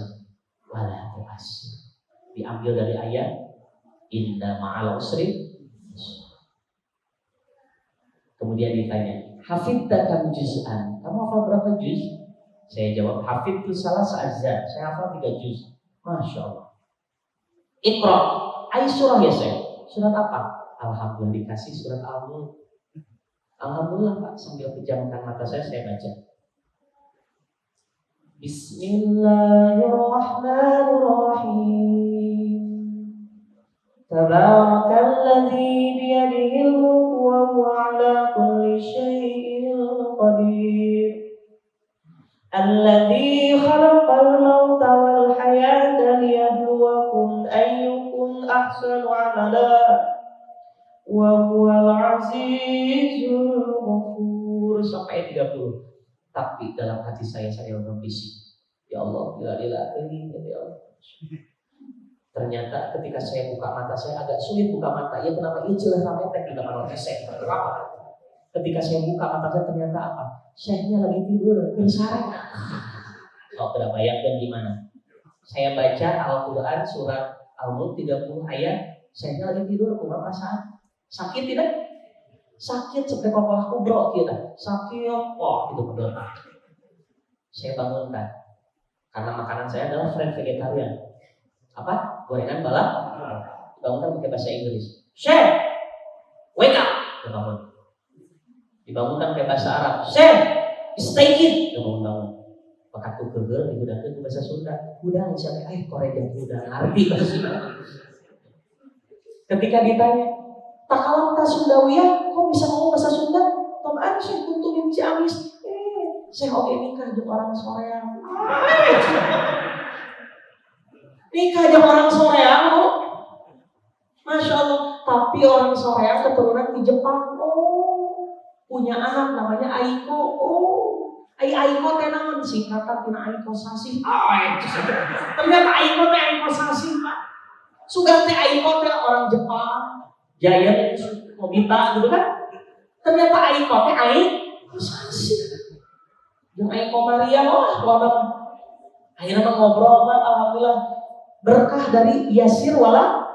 wala tu'assir. Diambil dari ayat inna ma'al usri. Kemudian ditanya, hafidta kam juz'an? Kamu hafal berapa juz? Saya jawab, hafidtu salah sa'azza. Saya hafal 3 juz. Masya Allah. Iqra. Ay surah ya saya. Surat apa? Alhamdulillah dikasih surat Al-Mulk. Alhamdulillah, Pak. Sambil pejamkan mata saya baca. Bismillahirrahmanirrahim. Tabarakalladzi biyadihil mulku wa huwa ala kulli syai'in qadir. Alladzi khalaqal mauta wal hayata liyabluwakum ayyukum ahsanu amala wa huwal azizul ghafur. Sampai 30. Tapi dalam hati saya berbisik, ya Allah, bila ini ya Allah. Ternyata ketika saya buka mata, saya agak sulit buka mata. Ya kenapa? Iya jelas rametek di kamar saya. Kenapa? Ketika saya buka mata saya ternyata apa? Syekhnya lagi tidur, bersarang. Oh, kebayangkan gimana? Saya baca Al-Quran surat Al-Mulk 30 ayat, syekhnya lagi tidur, kurang perasaan. Sakit tidak? Sakit seperti kokolah kubro kita. Sakit, oh itu betul. Saya bangunkan. Karena makanan saya adalah friend vegetarian. Apa? Gorengan balap. Dibangunkan pakai bahasa Inggris. Syekh, wake up. Dibangun. Dibangunkan pakai bahasa Arab. Syekh, stay in. Dibangun. Maka aku kegel, dibudangkan ke bahasa Sunda. Budang siapa? Korean budang. Arti bahasa Sunda. Ketika ditanya, tak kalam tak Sundawiyah, kok bisa ngomong bahasa Sunda? Tomaan Syekh kuntumin Ciamis. Syekh oke nikah dengan orang Soreang. Nikah dengan orang Soreang, oh. Masya Allah. Tapi orang Soreang keturunan di Jepang. Oh, punya anak namanya Aiko. Oh, Aiko teh naon singkatan tina Aiko Sasi. Ternyata Aiko teh Aiko Sasi, Pak. Sudah teh Aiko teh orang Jepang. Giant Nobita gitu kan. Ternyata Aiko teh Aiko Sasi. Yang Aiko Maria, akhirnya ngobrol, Pak. Alhamdulillah berkah dari Yasir wala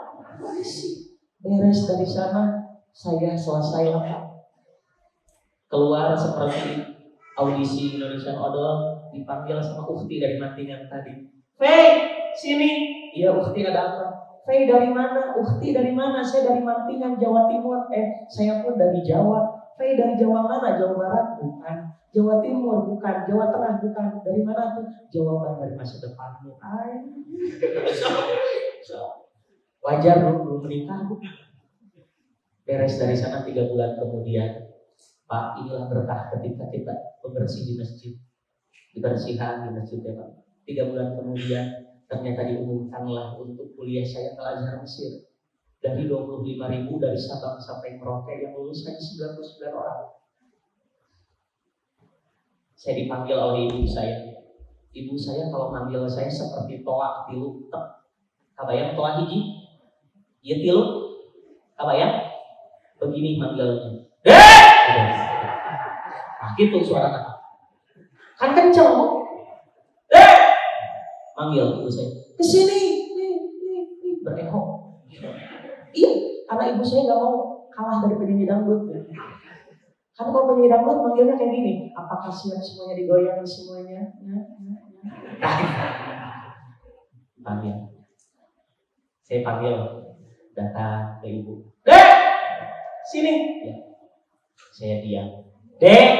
beres dari sana saya selesai lengkap. Keluar seperti audisi Indonesian Idol, dipanggil sama Ukti dari Mantingan tadi. Fei, sini. Iya Ukti, ada apa? Fei dari mana? Ukti dari mana? Saya dari Mantingan, Jawa Timur. Saya pun dari Jawa. Fei dari Jawa mana? Jawa Barat? Bukan. Jawa Timur? Bukan. Jawa Tengah? Bukan. Dari mana tuh? Jawaban dari masa depanmu. Wajar belum menikah. Beres dari sana 3 bulan kemudian, Pak, inilah berkah ketika kita membersih di masjid. Dibersihan di masjid ya Pak. 3 bulan kemudian ternyata diumumkanlah untuk kuliah saya ke Azhar Mesir. Dari 25.000 dari Sabang sampai Merauke yang lulus hanya 99 orang. Saya dipanggil oleh ibu saya. Ibu saya kalau manggil saya seperti toa tilu tek. Kabayang toa hiji? Iya tilu. Kabayang? Begini manggilnya. Nah gitu suara kata. Kan kenceng. Manggil ibu saya. Kesini. Nih. Bereho. Iya, karena ibu saya gak mau kalah dari penyanyi dangdut. Kan kalau penyanyi dangdut manggilnya kayak gini. Apakah siap semuanya digoyang semuanya? Panggil. Saya panggil. Datang ke ibu. Dek! Sini. Ya. Saya diam. Dek!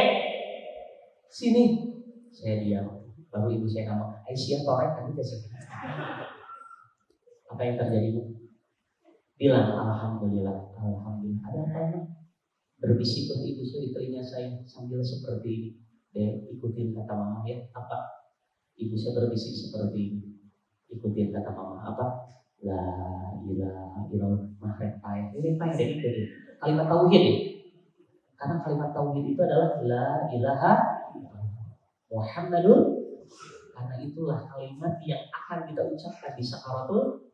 Sini. Saya diam. Lalu ibu saya ngomong, Aisyah torek kan itu sih. Apa yang terjadi, Bu? Bilang alhamdulillah. Ada apa? Berbisik ke ibu saya di telinga saya sambil seperti ini. Dek, ikutin kata mama ya. Apa? Ibu saya berbisik seperti ini. Ikutin kata mama. Apa? La ilaha illallah mahrek payah. Ini payah deh itu. Kalimat tauhid ya. Karena kalimat tauhid itu adalah la ilaha Muhammadur. Karena itulah kalimat yang akan kita ucapkan di sakaratul.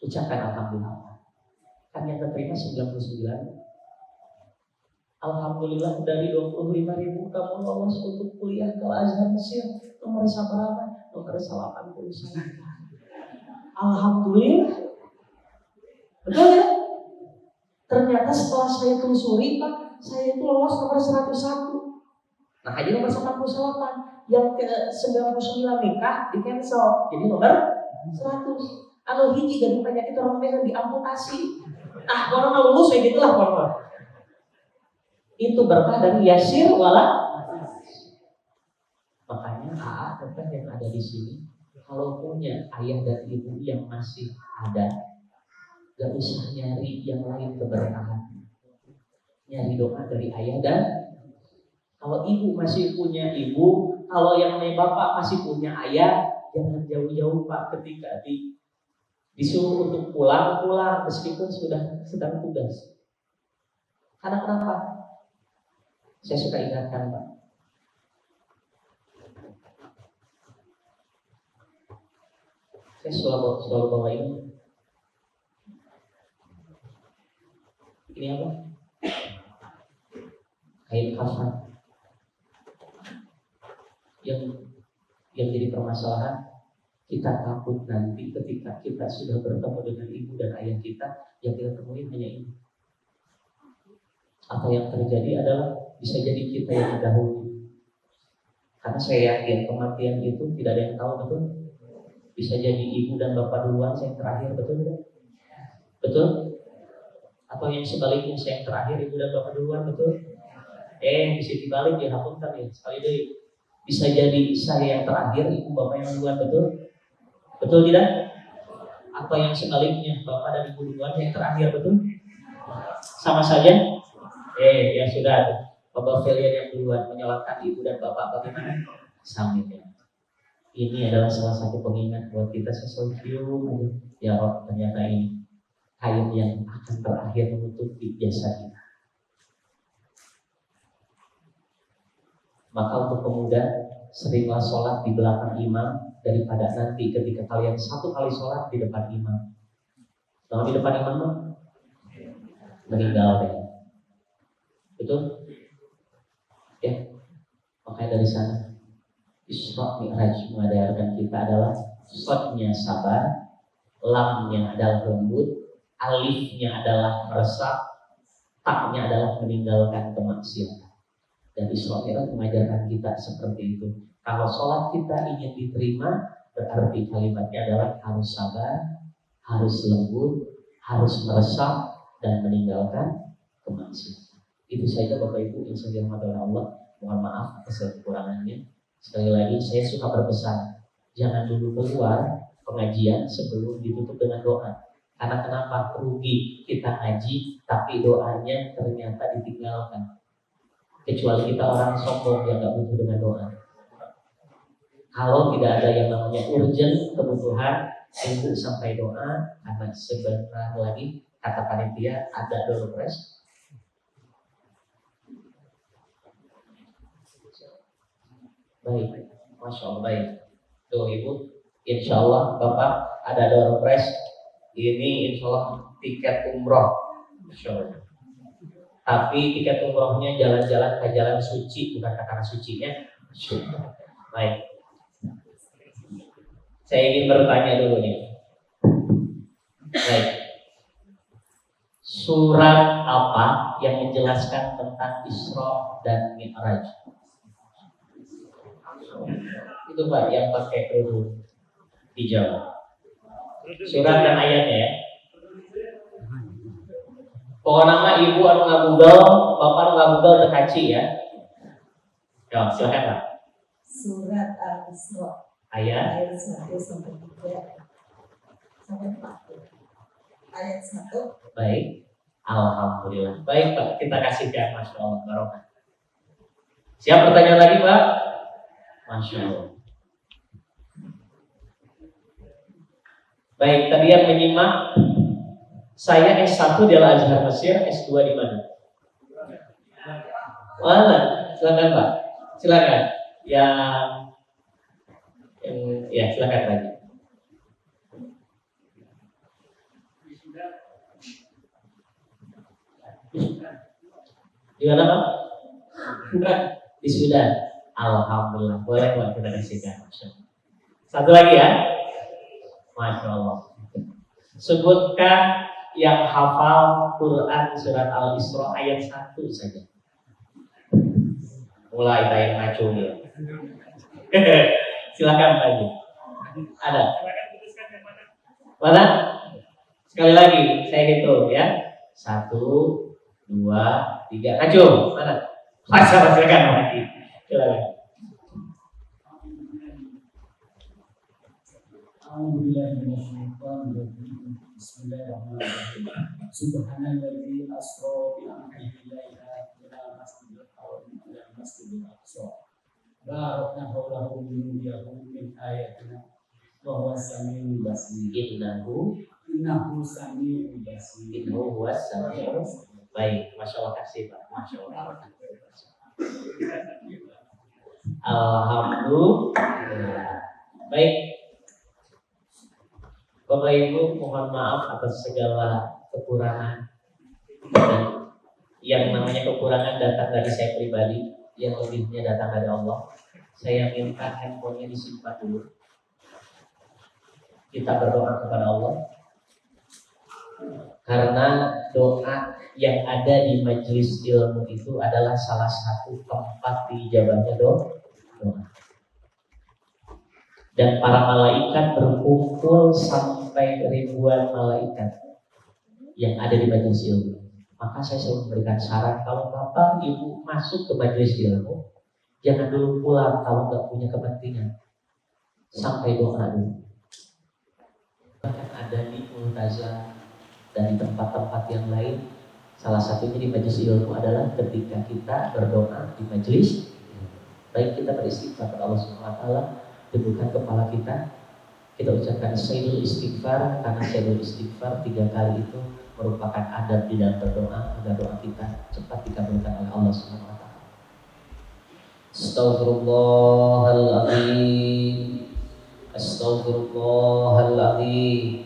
Ucapkan alhamdulillah. Kan yang terima 99. Alhamdulillah dari 25.000 kamu lolos untuk kuliah ke Azhar Mesir. Nomor berapa? Nomor 81. Alhamdulillah. Betul ya? Ternyata setelah saya telusuri, Pak, saya itu lolos nomor 101. Nah, jadi nomor 148. Yang ke 99 nikah di cancel. Jadi nomor 100. Anu hiji jadi penyakit orang yang diamputasi. Orang lulus kayak gitulah pokoknya. Itu berkah dari Yasir wala. Makanya tetap yang ada di sini, kalau punya ayah dan ibu yang masih ada, gak usah nyari yang lain keberkahan. Nyari doa dari ayah dan kalau ibu masih punya ibu, kalau yang lain bapak masih punya ayah, jangan jauh-jauh Pak ketika disuruh untuk pulang meskipun sudah sedang tugas. Karena kenapa? Saya suka ingatkan Pak. Saya selalu bawa ini. Ini apa? Kain kafan. Yang jadi permasalahan, kita takut nanti ketika kita sudah bertemu dengan ibu dan ayah kita, yang kita temuin hanya ini. Apa yang terjadi adalah bisa jadi kita yang didahului. Karena saya yakin kematian itu tidak ada yang tahu, betul? Bisa jadi ibu dan bapak duluan, saya yang terakhir, betul tidak? Betul? Atau yang sebaliknya, saya yang terakhir, ibu dan bapak duluan, betul? Bisa dibalik ya, hapunten ya, sekali deh. Bisa jadi saya yang terakhir, ibu bapak yang duluan, betul? Betul tidak? Atau yang sebaliknya, bapak dan ibu duluan, yang terakhir, betul? Sama saja? Ya sudah. Bapak Felian yang duluan menyolatkan ibu dan bapak bagaimana? Sambil ya. Ini adalah salah satu pengingat buat kita sesuatu. Ya Rob, ternyata ini kain yang akan terakhir menutupi jasa kita. Maka untuk pemuda, seringlah sholat di belakang imam daripada nanti ketika kalian satu kali sholat di depan imam. Kalau di depan imam meninggal deh. Betul? Ya, makanya dari sana Isra Mi'raj mengajarkan kita adalah shotnya sabar, lamnya adalah lembut, alifnya adalah meresap, taknya adalah meninggalkan kemaksiatan. Dan Isra Mi'raj mengajarkan kita seperti itu. Kalau sholat kita ingin diterima, berarti kalimatnya adalah harus sabar, harus lembut, harus meresap, dan meninggalkan kemaksiatan. Itu saja Bapak Ibu yang saya hormati oleh Allah. Mohon maaf atas kekurangannya. Sekali lagi saya suka berpesan, jangan dulu keluar pengajian sebelum ditutup dengan doa. Karena kenapa? Rugi kita ngaji tapi doanya ternyata ditinggalkan. Kecuali kita orang sombong yang gak butuh dengan doa. Kalau tidak ada yang namanya urgent kebutuhan, tunggu sampai doa. Karena sebentar lagi kata panitia ada door prize. Baik, Masya Allah, baik. Tuh Ibu, Insya Allah Bapak ada door prize. Ini Insya Allah tiket umroh, Masya Allah. Tapi tiket umrohnya jalan-jalan ke jalan suci, bukan ke tanah sucinya. Baik. Saya ingin bertanya dulu nih. Baik. Surat apa yang menjelaskan tentang Isra dan Mi'raj? Itu Pak yang pakai huruf hijau. Surat dan ayatnya ya. Pokoknya nama ibu anu ngabugel, bapak anu ngabugel tekaci ya. Ya, silakan Pak. Surat Al-Isra Ayat 1 sampai 3 sampai 4. Ayat 1. Baik. Alhamdulillah. Baik Pak, kita kasihkan Masya Allah barokah. Siap pertanyaan lagi Pak? Masya Allah. Baik, tadi yang menyimak, saya S1 di Al-Azhar Mesir, S2 di mana? Mana? Silakan Pak. Silakan. Yang ya silakan lagi. Di mana Pak? Di Sudan. Alhamdulillah. Boleh Pak kita kasihkan. Satu lagi ya. Masya Allah. Sebutkan yang hafal Quran surat Al-Isra ayat 1 saja. Mulai tayang ngacung ya. Silakan lagi. Ada? Mana? Sekali lagi saya hitung ya. 1, 2, 3. Ngacung. Mana? Silakan lagi. Silakan. Bismillahirrahmanirrahim. Subhanalladzi asra bi 'abdihi laila ila masjidil haram ila masjidil aqsa. Barakna hawlahu min nurihi min ayatina wa huwa samiul basir. Innahu Samiul basir. Innahu huwas samiul. Baik, Masya Allah kasih Pak. Masya Allah. Alhamdulillah. Baik. Bapak Ibu, mohon maaf atas segala kekurangan. Dan yang namanya kekurangan datang dari saya pribadi, yang lebihnya datang dari Allah. Saya minta handphonenya disimpan dulu. Kita berdoa kepada Allah. Karena doa yang ada di majelis ilmu itu adalah salah satu tempat dijabahnya doa. Dan para malaikat berkumpul sampai ribuan malaikat yang ada di majelis ilmu. Maka saya selalu memberikan saran, kalau Bapak Ibu masuk ke majelis ilmu, jangan dulu pulang kalau nggak punya kepentingan. Sampai doa dulu. Bahkan ada di Multazam dan di tempat-tempat yang lain. Salah satunya di majelis ilmu adalah ketika kita berdoa di majelis, baik kita beristighfar kepada Allah Subhanahu wa taala, teguhkan kepala kita ucapkan sayyidul istighfar, karena sayyidul istighfar 3 kali itu merupakan adab di dalam berdoa agar doa kita cepat dikabulkan oleh Allah Subhanahu wa taala. Astaghfirullahaladzim, astaghfirullahaladzim,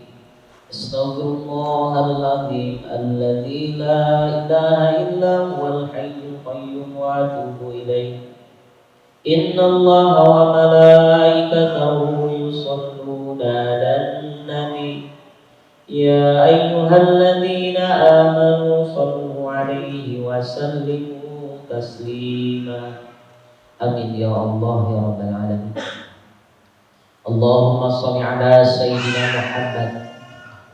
astaghfirullahaladzim, alladzi la ilaha illa huwal hayyul qayyum wa atubu ilaih. Inna Allah wa malaikatahu yusalluna 'alan nabi. Ya ayyuhalladzina amanu sallu 'alaihi wa sallimu taslima. Amin ya Allah ya rabbal alamin. Allahumma shalli 'ala sayyidina Muhammad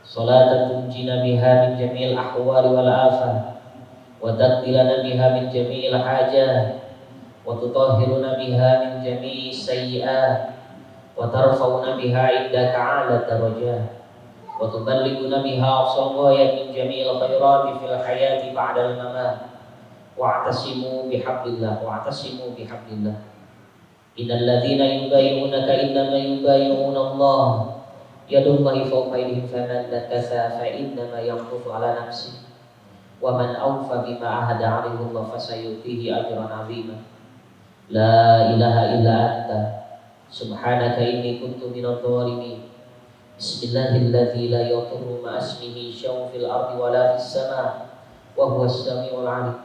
salatan tunjina biha min jami'il ahwali wal afat wa taqdilana biha min jami'il hajat wa tutahhiruna biha min jami'i sayyi'at wa tarfa'una biha 'indaka 'ala darajat wa tuballighuna biha aqsal min jami'il khairati fil hayati ba'da al-mamat wa'tasimu bihablillah innal ladzina yubayyi'unaka innama yubayyi'una Allah yadullahi fawqa aydihim faman nakasa fa innama yanqusu 'ala nafsihi wa man awfa bima ahada 'alaihi Allah fasayutihi ajran 'azima. La ilaha illa anta subhanaka inni kuntu minadh dhalimin. Bismillahilladzi la yadurru ma ismihi syai'un fil ardi wa la fis sama' wa huwas samiul 'alim.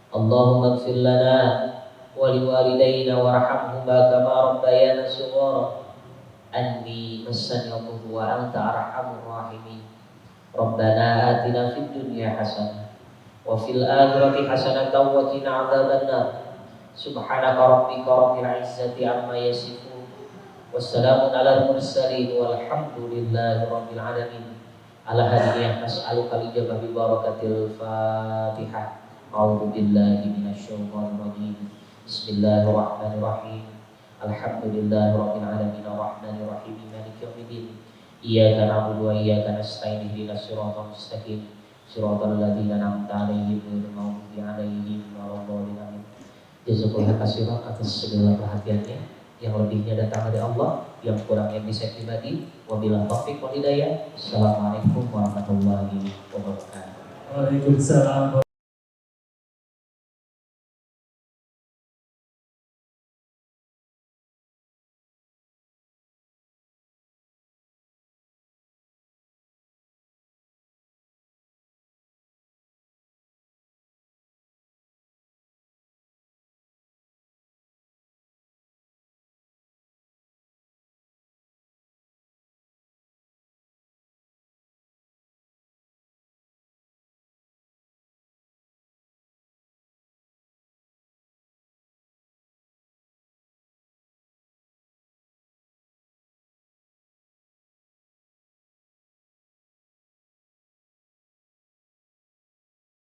Allahumma ighfir lana wa liwalidayna warhamhuma kama rabbayana shighara. Anni massani adh-dhurru wa anta arhamur rahimin. Rabbana atina fid dunya hasanah wa fil akhirati hasanatan wa qina adzabannar. Subhanaka rabbika rabbil izzati amma yasifun. Wassalamun alal mursalin walhamdulillahi rabbil alamin. Ala hadiyah nas'aluka al-ijabah bi barakatil Fatihah. A'udzu billahi minasyaitonir rajim. Bismillahirrahmanirrahim. Alhamdulillahi rabbil alamin arrahmanir rahim maliki yaumiddin. Iyyaka na'budu wa iyyaka nasta'in ihdinas siratal mustaqim. Siratal ladzina an'amta 'alaihim ghairil maghdubi 'alaihim waladdallin. Jazakallahu khairan atas segala perhatiannya. Yang lebihnya datang dari Allah, yang kurangnya bisa pribadi. Wabillahi taufiq wal hidayah. Assalamualaikum warahmatullahi wabarakatuh. Waalaikumsalam.